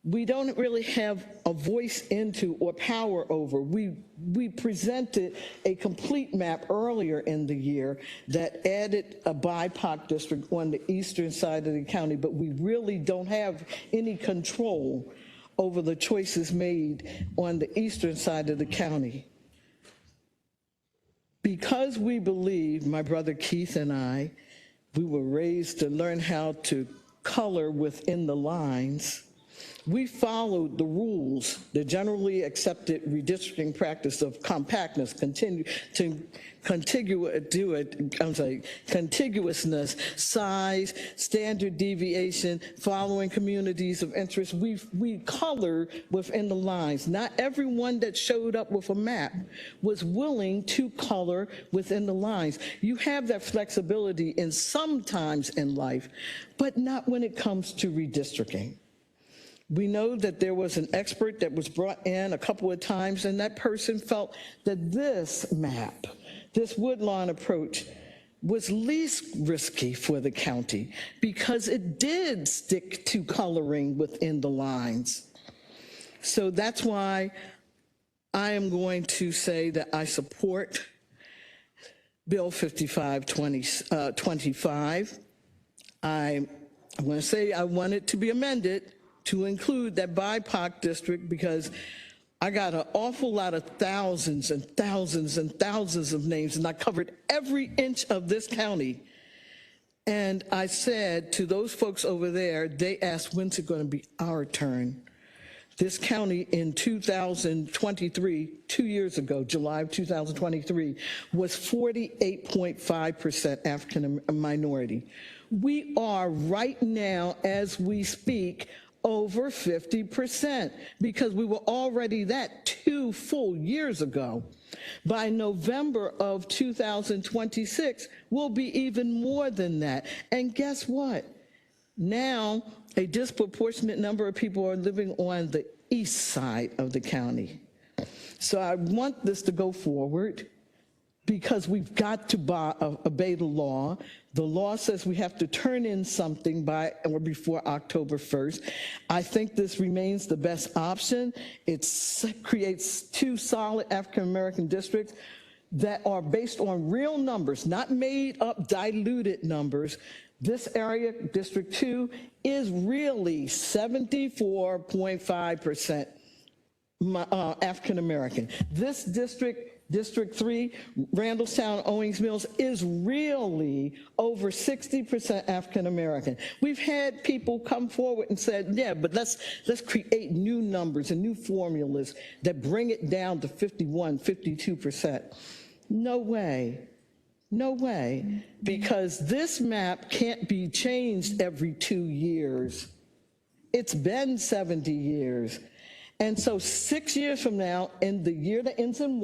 We don't really have a voice into or power over. We presented a complete map earlier in the year that added a BIPOC district on the eastern side of the county, but we really don't have any control over the choices made on the eastern side of the county. Because we believe, my brother Keith and I, we were raised to learn how to color within the lines. We followed the rules, the generally accepted redistricting practice of compactness, contiguousness, size, standard deviation, following communities of interest. We color within the lines. Not everyone that showed up with a map was willing to color within the lines. You have that flexibility in sometimes in life, but not when it comes to redistricting. We know that there was an expert that was brought in a couple of times, and that person felt that this map, this Woodlawn approach, was least risky for the county because it did stick to coloring within the lines. So that's why I am going to say that I support Bill 5525. I want to say I want it to be amended to include that BIPOC district, because I got an awful lot of thousands and thousands and thousands of names, and I covered every inch of this county. And I said to those folks over there, they asked, when's it going to be our turn? This county in 2023, 2 years ago, July of 2023, was 48.5% African minority. We are right now, as we speak, over 50% because we were already that 2 full years ago. By November of 2026, we'll be even more than that. And guess what? Now, a disproportionate number of people are living on the east side of the county. So I want this to go forward because we've got to obey the law. The law says we have to turn in something by or before October 1st. I think this remains the best option. It creates 2 solid African-American districts that are based on real numbers, not made up diluted numbers. This area, District 2, is really 74.5% African American. This district, District 3, Randallstown, Owings Mills, is really over 60% African American. We've had people come forward and said, yeah, but let's create new numbers and new formulas that bring it down to 51, 52%. No way. No way, because this map can't be changed every 2 years. It's been 70 years. And so 6 years from now, in the year that ends in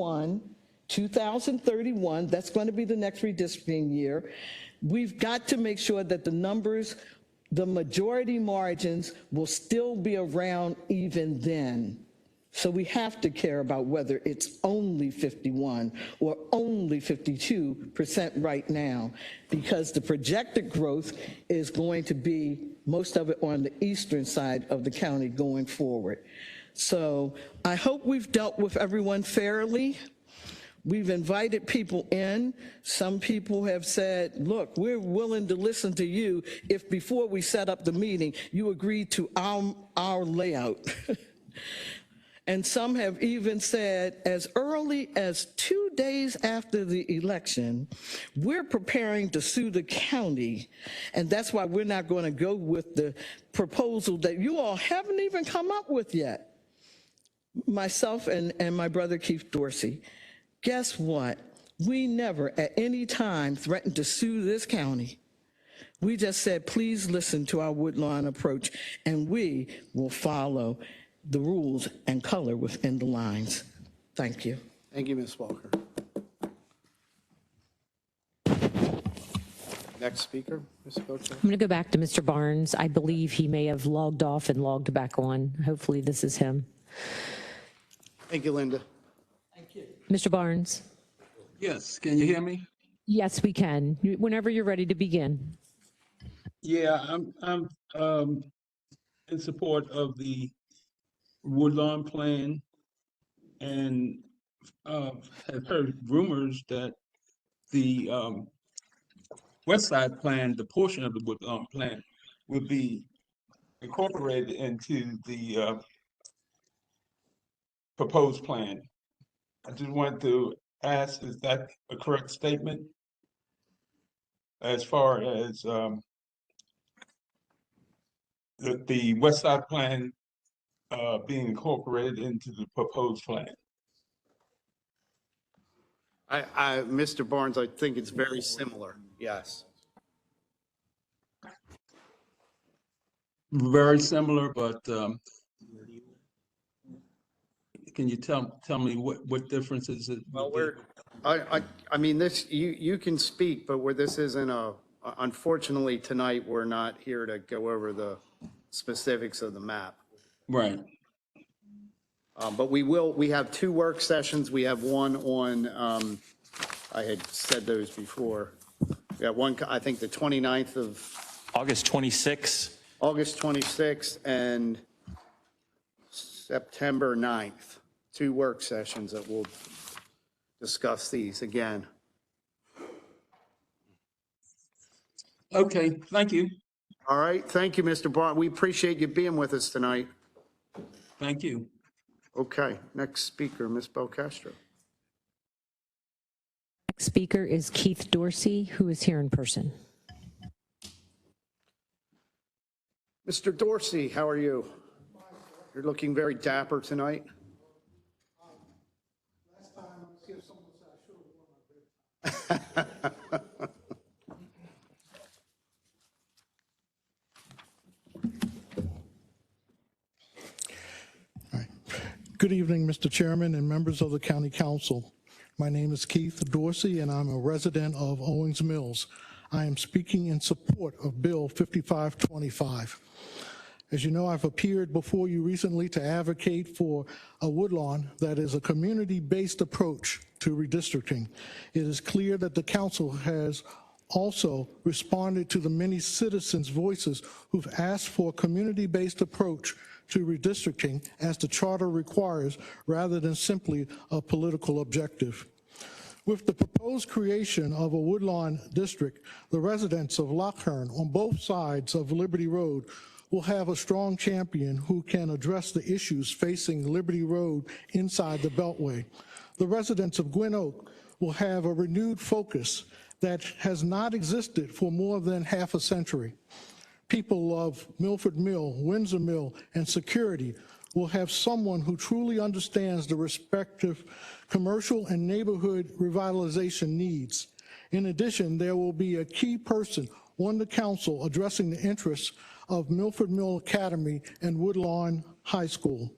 2031, that's going to be the next redistricting year, we've got to make sure that the numbers, the majority margins will still be around even then. So we have to care about whether it's only 51 or only 52% right now, because the projected growth is going to be most of it on the eastern side of the county going forward. So I hope we've dealt with everyone fairly. We've invited people in. Some people have said, look, we're willing to listen to you if before we set up the meeting, you agreed to our layout. And some have even said, as early as 2 days after the election, we're preparing to sue the county. And that's why we're not going to go with the proposal that you all haven't even come up with yet. Myself and my brother Keith Dorsey. Guess what? We never at any time threatened to sue this county. We just said, please listen to our Woodlawn approach, and we will follow the rules and color within the lines. Thank you. Thank you, Ms. Walker. Next speaker, Ms. Bocha. I'm going to go back to Mr. Barnes. I believe he may have logged off and logged back on. Hopefully this is him. Thank you, Linda. Thank you. Mr. Barnes. Yes, can you hear me? Yes, we can. Whenever you're ready to begin. Yeah, I'm in support of the Woodlawn plan, and have heard rumors that the West Side plan, the portion of the Woodlawn plan, will be incorporated into the proposed plan. I just wanted to ask, is that a correct statement? As far as the West Side plan being incorporated into the proposed plan. Mr. Barnes, I think it's very similar, yes. Very similar, but can you tell me what difference is it? Well, I mean, this, you can speak, but where this isn't unfortunately tonight, we're not here to go over the specifics of the map. Right. But we have 2 work sessions. We have one on, I had said those before. We got one, I think the 29th of August 26th. August 26th and September 9th. 2 work sessions that will discuss these again. Okay, thank you. All right, thank you, Mr. Barnes. We appreciate you being with us tonight. Thank you. Okay, next speaker, Ms. Belcastro. Next speaker is Keith Dorsey, who is here in person. Mr. Dorsey, how are you? You're looking very dapper tonight. Good evening, Mr. Chairman and members of the County Council. My name is Keith Dorsey, and I'm a resident of Owings Mills. I am speaking in support of Bill 5525. As you know, I've appeared before you recently to advocate for a woodlawn that is a community-based approach to redistricting. It is clear that the council has also responded to the many citizens' voices who've asked for a community-based approach to redistricting as the charter requires, rather than simply a political objective. With the proposed creation of a woodlawn district, the residents of Lochern on both sides of Liberty Road will have a strong champion who can address the issues facing Liberty Road inside the Beltway. The residents of Gwynn Oak will have a renewed focus that has not existed for more than half a century. People of Milford Mill, Windsor Mill, and Security will have someone who truly understands the respective commercial and neighborhood revitalization needs. In addition, there will be a key person on the council addressing the interests of Milford Mill Academy and Woodlawn High School.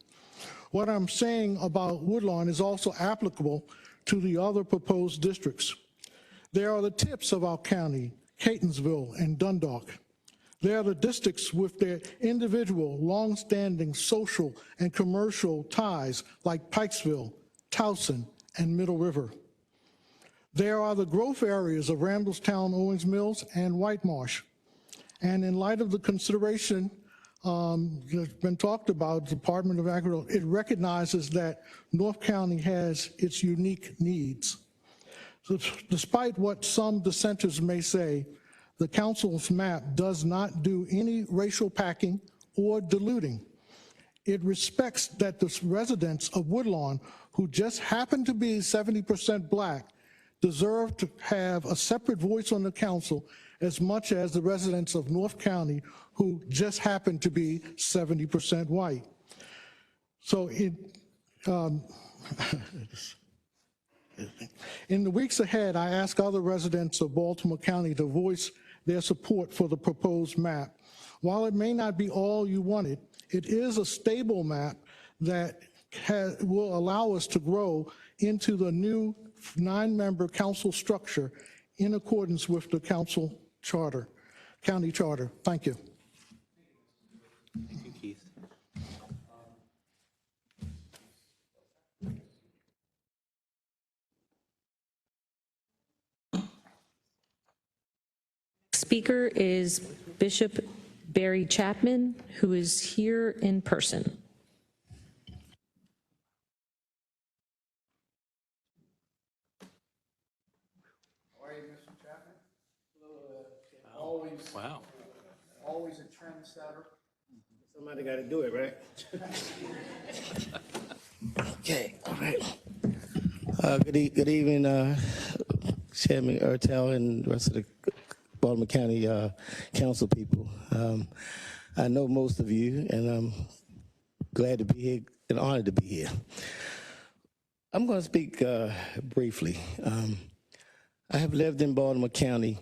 What I'm saying about Woodlawn is also applicable to the other proposed districts. There are the tips of our county, Catonsville and Dundalk. They are the districts with their individual, long-standing social and commercial ties like Pikesville, Towson, and Middle River. There are the growth areas of Randallstown, Owings Mills, and White Marsh. And in light of the consideration that's been talked about, the Department of Agriculture, it recognizes that North County has its unique needs. So despite what some dissenters may say, the council's map does not do any racial packing or diluting. It respects that the residents of Woodlawn, who just happen to be 70% Black, deserve to have a separate voice on the council as much as the residents of North County, who just happen to be 70% white. So in the weeks ahead, I ask other residents of Baltimore County to voice their support for the proposed map. While it may not be all you wanted, it is a stable map that will allow us to grow into the new 9-member council structure in accordance with the council charter, county charter. Thank you. Thank you, Keith. Speaker is Bishop Barry Chapman, who is here in person. How are you, Mr. Chapman? Always, Wow. always a trendsetter. Somebody got to do it, right? Okay, all right. Good evening, Chairman Ertel and the rest of the Baltimore County Council people. I know most of you, and I'm glad to be here and honored to be here. I'm going to speak briefly. I have lived in Baltimore County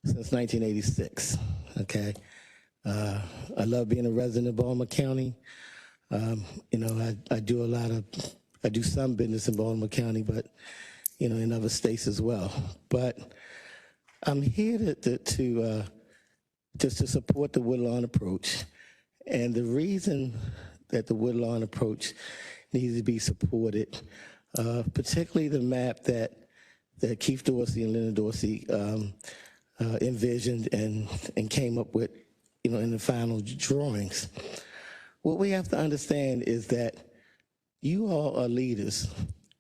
since 1986, okay? I love being a resident of Baltimore County. You know, I do some business in Baltimore County, but, you know, in other states as well. But I'm here just to support the Woodlawn approach. And the reason that the Woodlawn approach needs to be supported, particularly the map that Keith Dorsey and Linda Dorsey envisioned and came up with, you know, in the final drawings. What we have to understand is that you all are leaders,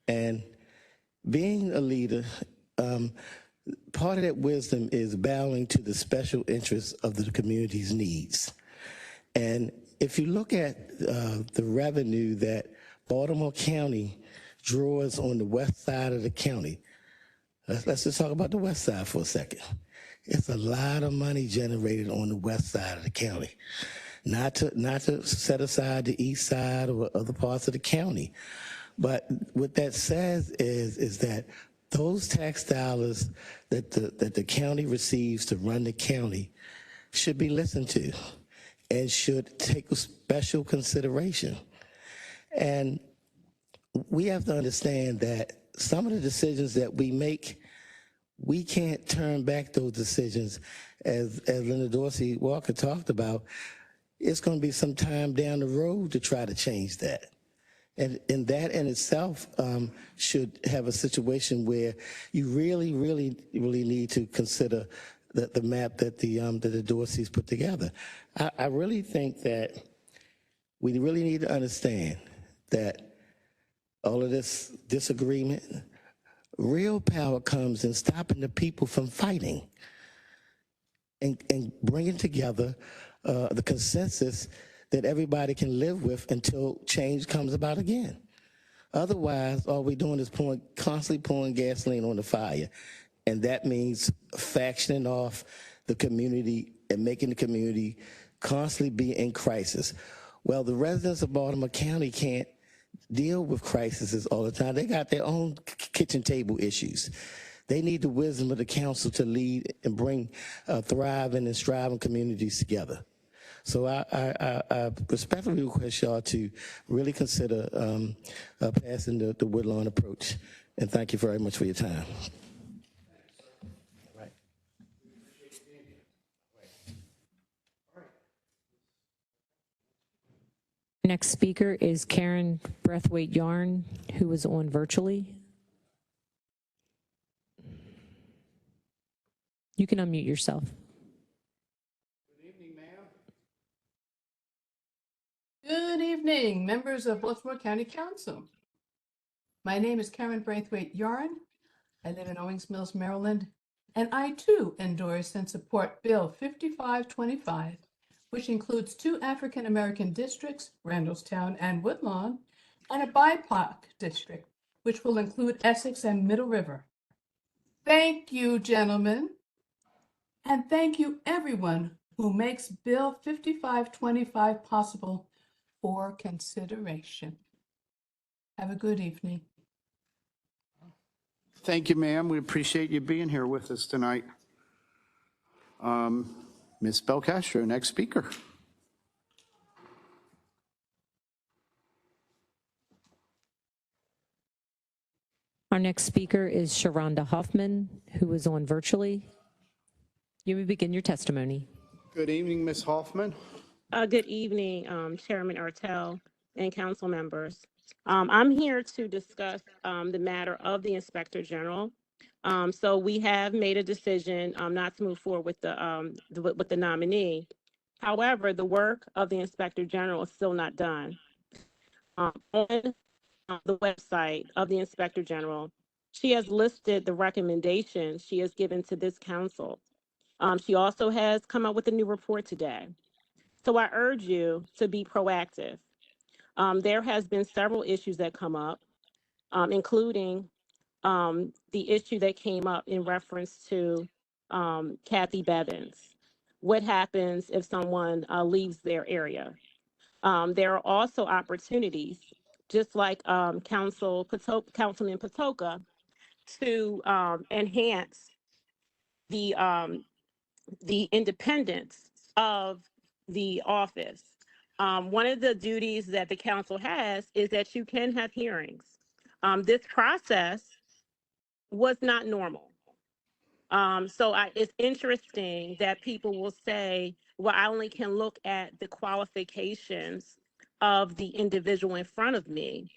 and being a leader, part of that wisdom is bowing to the special interests of the community's needs. And if you look at the revenue that Baltimore County draws on the west side of the county. Let's just talk about the west side for a second. It's a lot of money generated on the west side of the county. Not to set aside the east side or other parts of the county. But what that says is that those tax dollars that the county receives to run the county should be listened to and should take special consideration. And we have to understand that some of the decisions that we make, we can't turn back those decisions. As Linda Dorsey Walker talked about, it's going to be some time down the road to try to change that. And that in itself should have a situation where you really need to consider the map that the Dorseys put together. I really think that we really need to understand that all of this disagreement, real power comes in stopping the people from fighting and bringing together the consensus that everybody can live with until change comes about again. Otherwise, all we're doing is constantly pouring gasoline on the fire. And that means factioning off the community and making the community constantly be in crisis. Well, the residents of Baltimore County can't deal with crises all the time. They got their own kitchen table issues. They need the wisdom of the council to lead and bring thriving and striving communities together. So I respectfully request y'all to really consider passing the Woodlawn approach. And thank you very much for your time. Next speaker is Karen Braithwaite Yarn, who is on virtually. You can unmute yourself. Good evening, members of Baltimore County Council. My name is Karen Braithwaite Yarn. I live in Owings Mills, Maryland, and I too endorse and support Bill 5525, which includes 2 African American districts, Randallstown and Woodlawn, and a BIPOC district, which will include Essex and Middle River. Thank you, gentlemen, and thank you everyone who makes Bill 5525 possible for consideration. Have a good evening. Thank you, ma'am. We appreciate you being here with us tonight. Ms. Belcastro, next speaker. Our next speaker is Sharonda Hoffman, who is on virtually. You may begin your testimony. Good evening, Ms. Hoffman. Good evening, Chairman Ertel and council members. I'm here to discuss the matter of the Inspector General. So we have made a decision not to move forward with the nominee. However, the work of the Inspector General is still not done. On the website of the Inspector General, she has listed the recommendations she has given to this council. She also has come up with a new report today. So I urge you to be proactive. There has been several issues that come up, including the issue that came up in reference to Kathy Bevins. What happens if someone leaves their area? There are also opportunities, just like Councilman Patoka, to enhance the independence of the office. One of the duties that the council has is that you can have hearings. This process was not normal. So it's interesting that people will say, well, I only can look at the qualifications of the individual in front of me.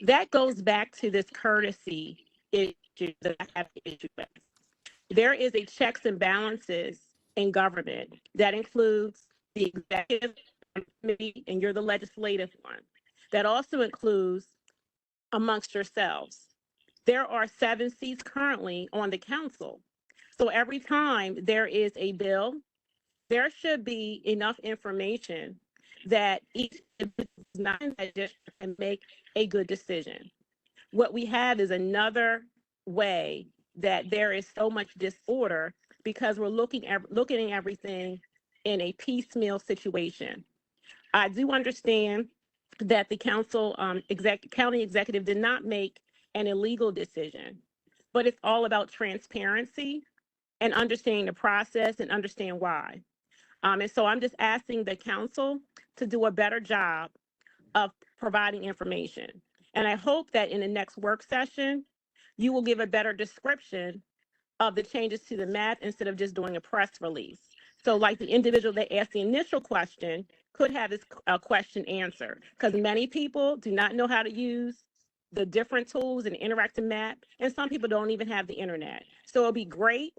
That goes back to this courtesy issue that I have to issue with. There is a checks and balances in government that includes the executive committee, and you're the legislative one. That also includes amongst yourselves. There are 7 seats currently on the council. So every time there is a bill, there should be enough information that each individual is not in that district and make a good decision. What we have is another way that there is so much disorder because we're looking at everything in a piecemeal situation. I do understand that the county executive did not make an illegal decision, but it's all about transparency and understanding the process and understand why. And so I'm just asking the council to do a better job of providing information. And I hope that in the next work session, you will give a better description of the changes to the map instead of just doing a press release. So like the individual that asked the initial question could have his question answered, because many people do not know how to use the different tools and interactive map, and some people don't even have the internet. So it'll be great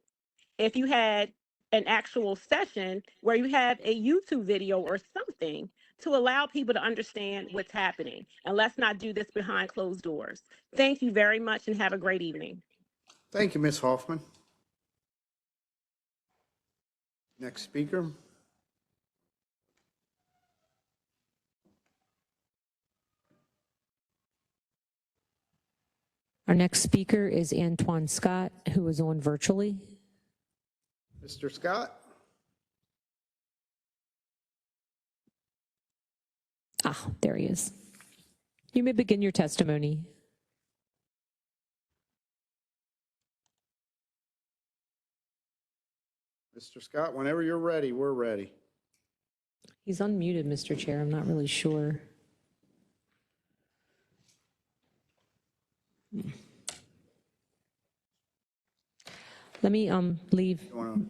if you had an actual session where you have a YouTube video or something to allow people to understand what's happening. And let's not do this behind closed doors. Thank you very much and have a great evening. Thank you, Ms. Hoffman. Next speaker. Our next speaker is Antoine Scott, who is on virtually. Mr. Scott? There he is. You may begin your testimony. Mr. Scott, whenever you're ready, we're ready. He's unmuted, Mr. Chair. I'm not really sure. Let me leave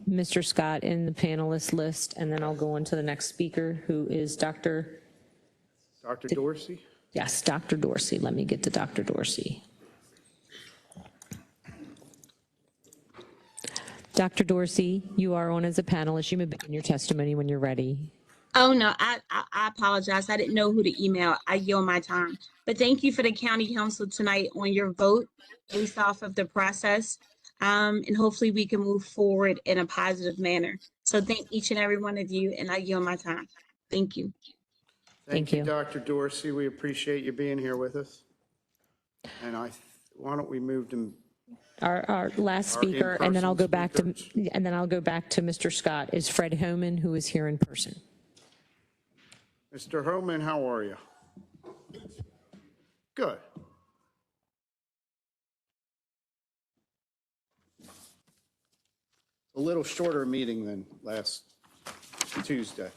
Mr. Scott in the panelist list, and then I'll go on to the next speaker, who is Dr. Dorsey? Yes, Dr. Dorsey. Let me get to Dr. Dorsey. Dr. Dorsey, you are on as a panelist. You may begin your testimony when you're ready. Oh, no, I apologize. I didn't know who to email. I yield my time. But thank you for the county council tonight on your vote based off of the process. And hopefully we can move forward in a positive manner. So thank each and every one of you, and I yield my time. Thank you. Thank you, Dr. Dorsey. We appreciate you being here with us. And why don't we move to Our last speaker, and then I'll go back to Mr. Scott, is Fred Homan, who is here in person. Mr. Homan, how are you? Good. A little shorter meeting than last Tuesday.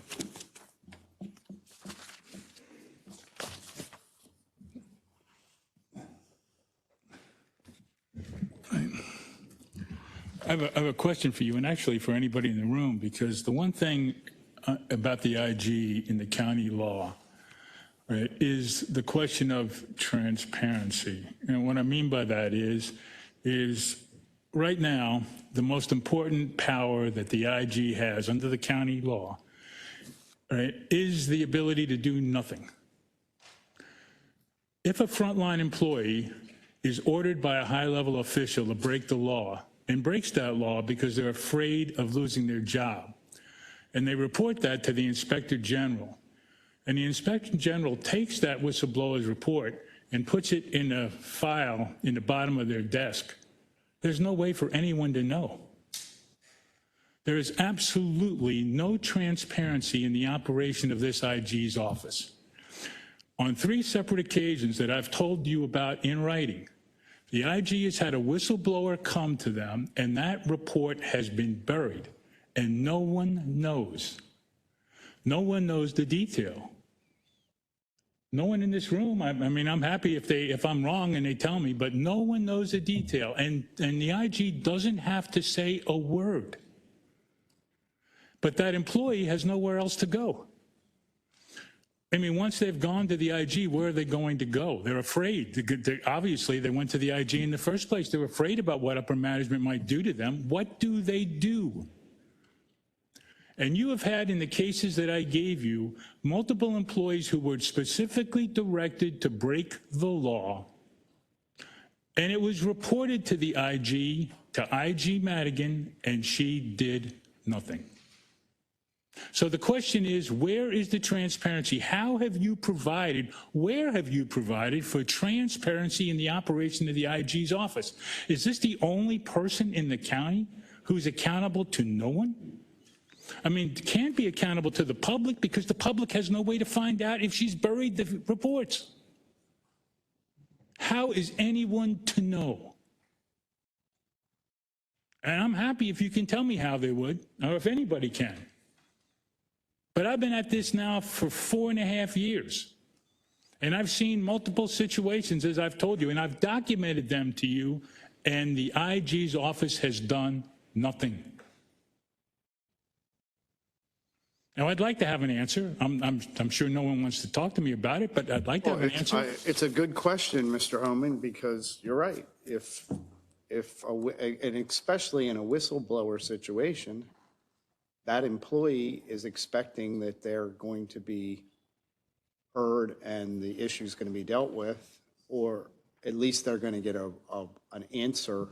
I have a question for you, and actually for anybody in the room, because the one thing about the IG in the county law, right, is the question of transparency. And what I mean by that is right now, the most important power that the IG has under the county law, right, is the ability to do nothing. If a frontline employee is ordered by a high-level official to break the law, and breaks that law because they're afraid of losing their job, and they report that to the Inspector General, and the Inspector General takes that whistleblower's report and puts it in a file in the bottom of their desk, there's no way for anyone to know. There is absolutely no transparency in the operation of this IG's office. On 3 separate occasions that I've told you about in writing, the IG has had a whistleblower come to them, and that report has been buried, and no one knows. No one knows the detail. No one in this room, I mean, I'm happy if I'm wrong and they tell me, but no one knows the detail, and the IG doesn't have to say a word. But that employee has nowhere else to go. I mean, once they've gone to the IG, where are they going to go? They're afraid. Obviously, they went to the IG in the first place. They're afraid about what upper management might do to them. What do they do? And you have had, in the cases that I gave you, multiple employees who were specifically directed to break the law. And it was reported to the IG, to IG Madigan, and she did nothing. So the question is, where is the transparency? Where have you provided for transparency in the operation of the IG's office? Is this the only person in the county who's accountable to no one? I mean, can't be accountable to the public because the public has no way to find out if she's buried the reports. How is anyone to know? And I'm happy if you can tell me how they would, or if anybody can. But I've been at this now for 4.5 years. And I've seen multiple situations, as I've told you, and I've documented them to you, and the IG's office has done nothing. Now, I'd like to have an answer. I'm sure no one wants to talk to me about it, but I'd like to have an answer. It's a good question, Mr. Homan, because you're right. And especially in a whistleblower situation, that employee is expecting that they're going to be heard and the issue is going to be dealt with, or at least they're going to get an answer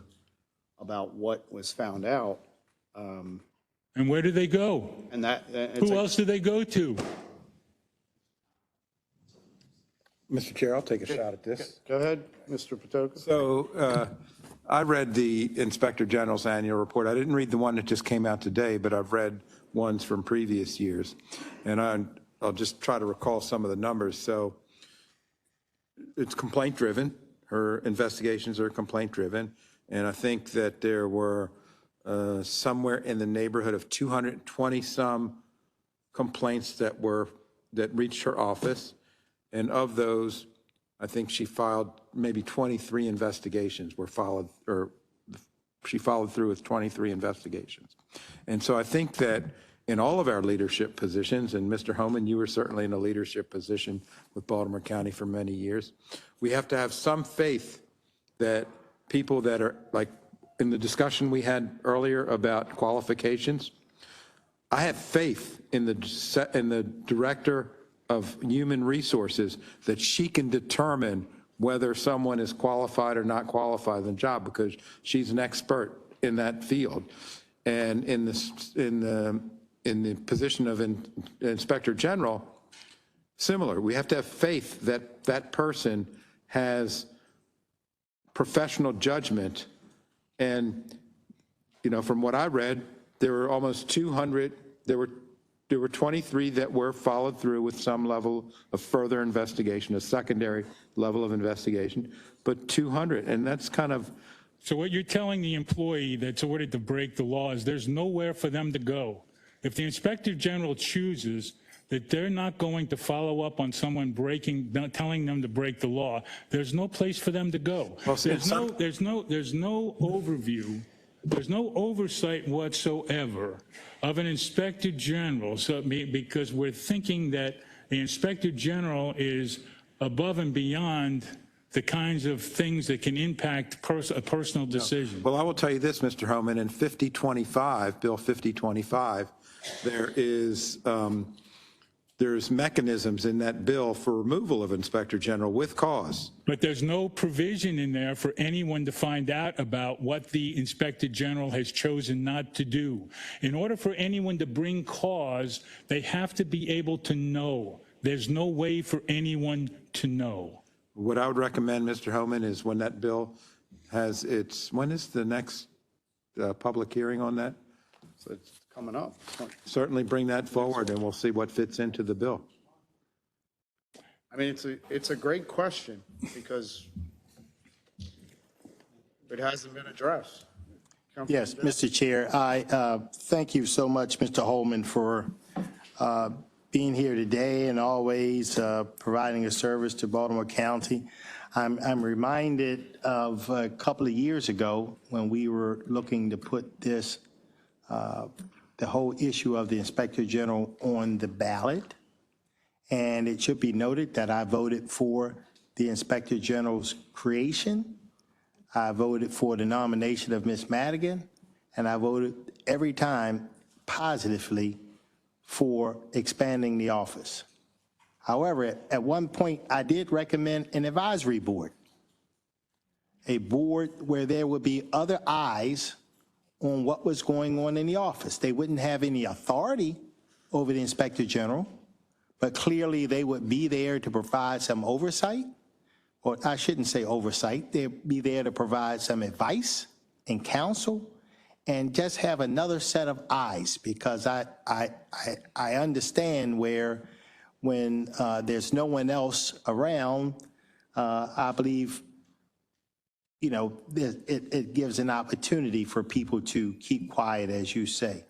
about what was found out. And where do they go? And who else do they go to? Mr. Chair, I'll take a shot at this. Go ahead, Mr. Patoka. So I read the Inspector General's annual report. I didn't read the one that just came out today, but I've read ones from previous years. And I'll just try to recall some of the numbers. So it's complaint driven. Her investigations are complaint driven. And I think that there were somewhere in the neighborhood of 220 some complaints that reached her office. And of those, I think she filed maybe 23 investigations were followed, or she followed through with 23 investigations. And so I think that in all of our leadership positions, and Mr. Homan, you were certainly in a leadership position with Baltimore County for many years, we have to have some faith that people that are, like in the discussion we had earlier about qualifications, I have faith in the director of human resources that she can determine whether someone is qualified or not qualified in the job, because she's an expert in that field. And in the position of Inspector General, similar. We have to have faith that that person has professional judgment. And, from what I read, there were almost 200, there were 23 that were followed through with some level of further investigation, a secondary level of investigation, but 200, and that's kind of... So what you're telling the employee that's ordered to break the law is there's nowhere for them to go. If the Inspector General chooses that they're not going to follow up on someone telling them to break the law, there's no place for them to go. Well, there's no overview, there's no oversight whatsoever of an Inspector General, because we're thinking that the Inspector General is above and beyond the kinds of things that can impact a personal decision. Well, I will tell you this, Mr. Homan, in 5025, Bill 5025, there's mechanisms in that bill for removal of Inspector General with cause. But there's no provision in there for anyone to find out about what the Inspector General has chosen not to do. In order for anyone to bring cause, they have to be able to know. There's no way for anyone to know. What I would recommend, Mr. Homan, is when that bill has when is the next public hearing on that? So it's coming up. Certainly bring that forward and we'll see what fits into the bill. I mean, it's a great question because it hasn't been addressed. Yes, Mr. Chair, I thank you so much, Mr. Holman, for being here today and always providing a service to Baltimore County. I'm reminded of a couple of years ago when we were looking to put this, the whole issue of the Inspector General on the ballot. And it should be noted that I voted for the Inspector General's creation. I voted for the nomination of Ms. Madigan, and I voted every time positively for expanding the office. However, at one point, I did recommend an advisory board, a board where there would be other eyes on what was going on in the office. They wouldn't have any authority over the Inspector General, but clearly they would be there to provide some oversight, or I shouldn't say oversight, they'd be there to provide some advice and counsel and just have another set of eyes, because I understand where when there's no one else around, I believe, it gives an opportunity for people to keep quiet, as you say.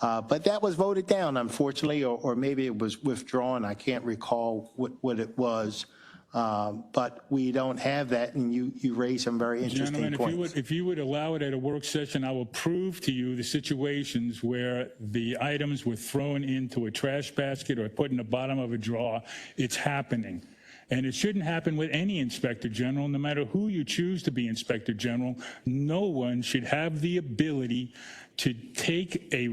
But that was voted down, unfortunately, or maybe it was withdrawn. I can't recall what it was. But we don't have that, and you raised some very interesting Gentlemen, points. if you would allow it at a work session, I will prove to you the situations where the items were thrown into a trash basket or put in the bottom of a drawer. It's happening. And it shouldn't happen with any Inspector General, no matter who you choose to be Inspector General. No one should have the ability to take a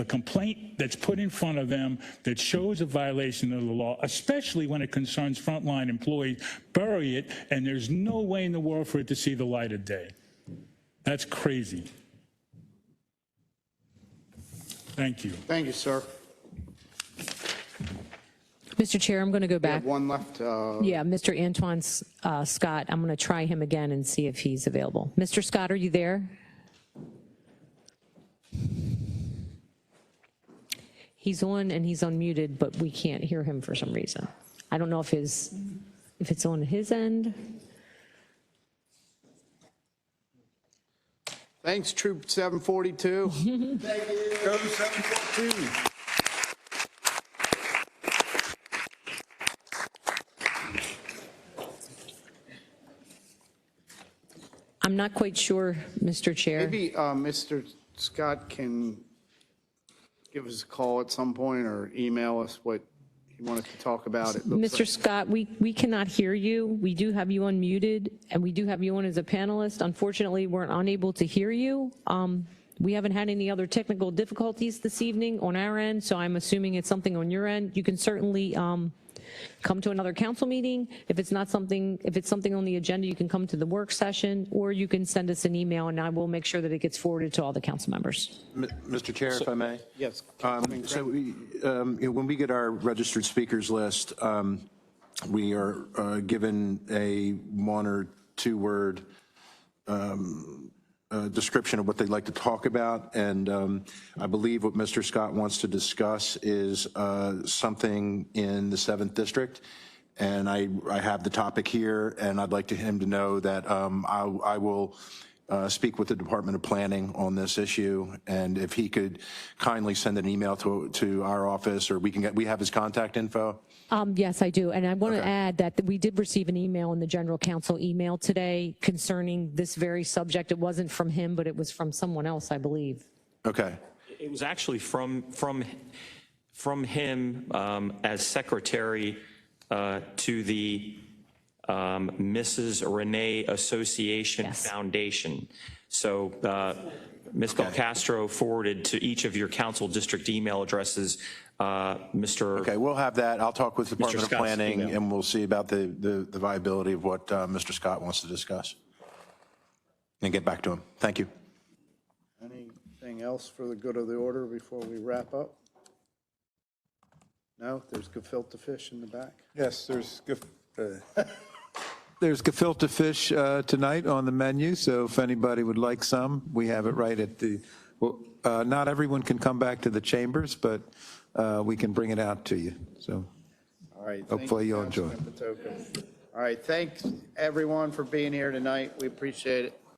complaint that's put in front of them that shows a violation of the law, especially when it concerns frontline employees, bury it, and there's no way in the world for it to see the light of day. That's crazy. Thank you. Thank you, sir. Mr. Chair, I'm going to go We back. have one left. Yeah, Mr. Antoine Scott, I'm going to try him again and see if he's available. Mr. Scott, are you there? He's on and he's unmuted, but we can't hear him for some reason. I don't know if it's on his end. Thanks, Troop 742. Thank you. Go 742. I'm not quite sure, Mr. Chair. Maybe Mr. Scott can give us a call at some point or email us what he wanted to talk about. It looks Mr. Scott, we cannot hear you. We do have you unmuted, and we do have you on as a panelist. Unfortunately, we're unable to hear you. We haven't had any other technical difficulties this evening on our end, so I'm assuming it's something on your end. You can certainly come to another council meeting. If it's something on the agenda, you can come to the work session, or you can send us an email, and I will make sure that it gets forwarded to all the council members. Mr. Chair, if I may? Yes. So when we get our registered speakers list, we are given a 1 or 2 word description of what they'd like to talk about. And I believe what Mr. Scott wants to discuss is something in the 7th District. And I have the topic here, and I'd like him to know that I will speak with the Department of Planning on this issue. And if he could kindly send an email to our office, or we have his contact info. Yes, I do. And I want to add that we did receive an email in the general counsel email today concerning this very subject. It wasn't from him, but it was from someone else, I believe. Okay. It was actually from him as secretary to the Mrs. Renee Association Foundation. So Ms. Belcastro forwarded to each of your council district email addresses Mr. Okay, we'll have that. I'll talk with the Department of Scott's Planning, email. and we'll see about the viability of what Mr. Scott wants to discuss. And get back to him. Thank you. Anything else for the good of the order before we wrap up? No? There's gefilte fish in the back? Yes, there's gefilte fish tonight on the menu, so if anybody would like some, we have it right at the, not everyone can come back to the chambers, but we can bring it out to you. So All right. hopefully you'll enjoy it. All right, thanks everyone for being here tonight. We appreciate it.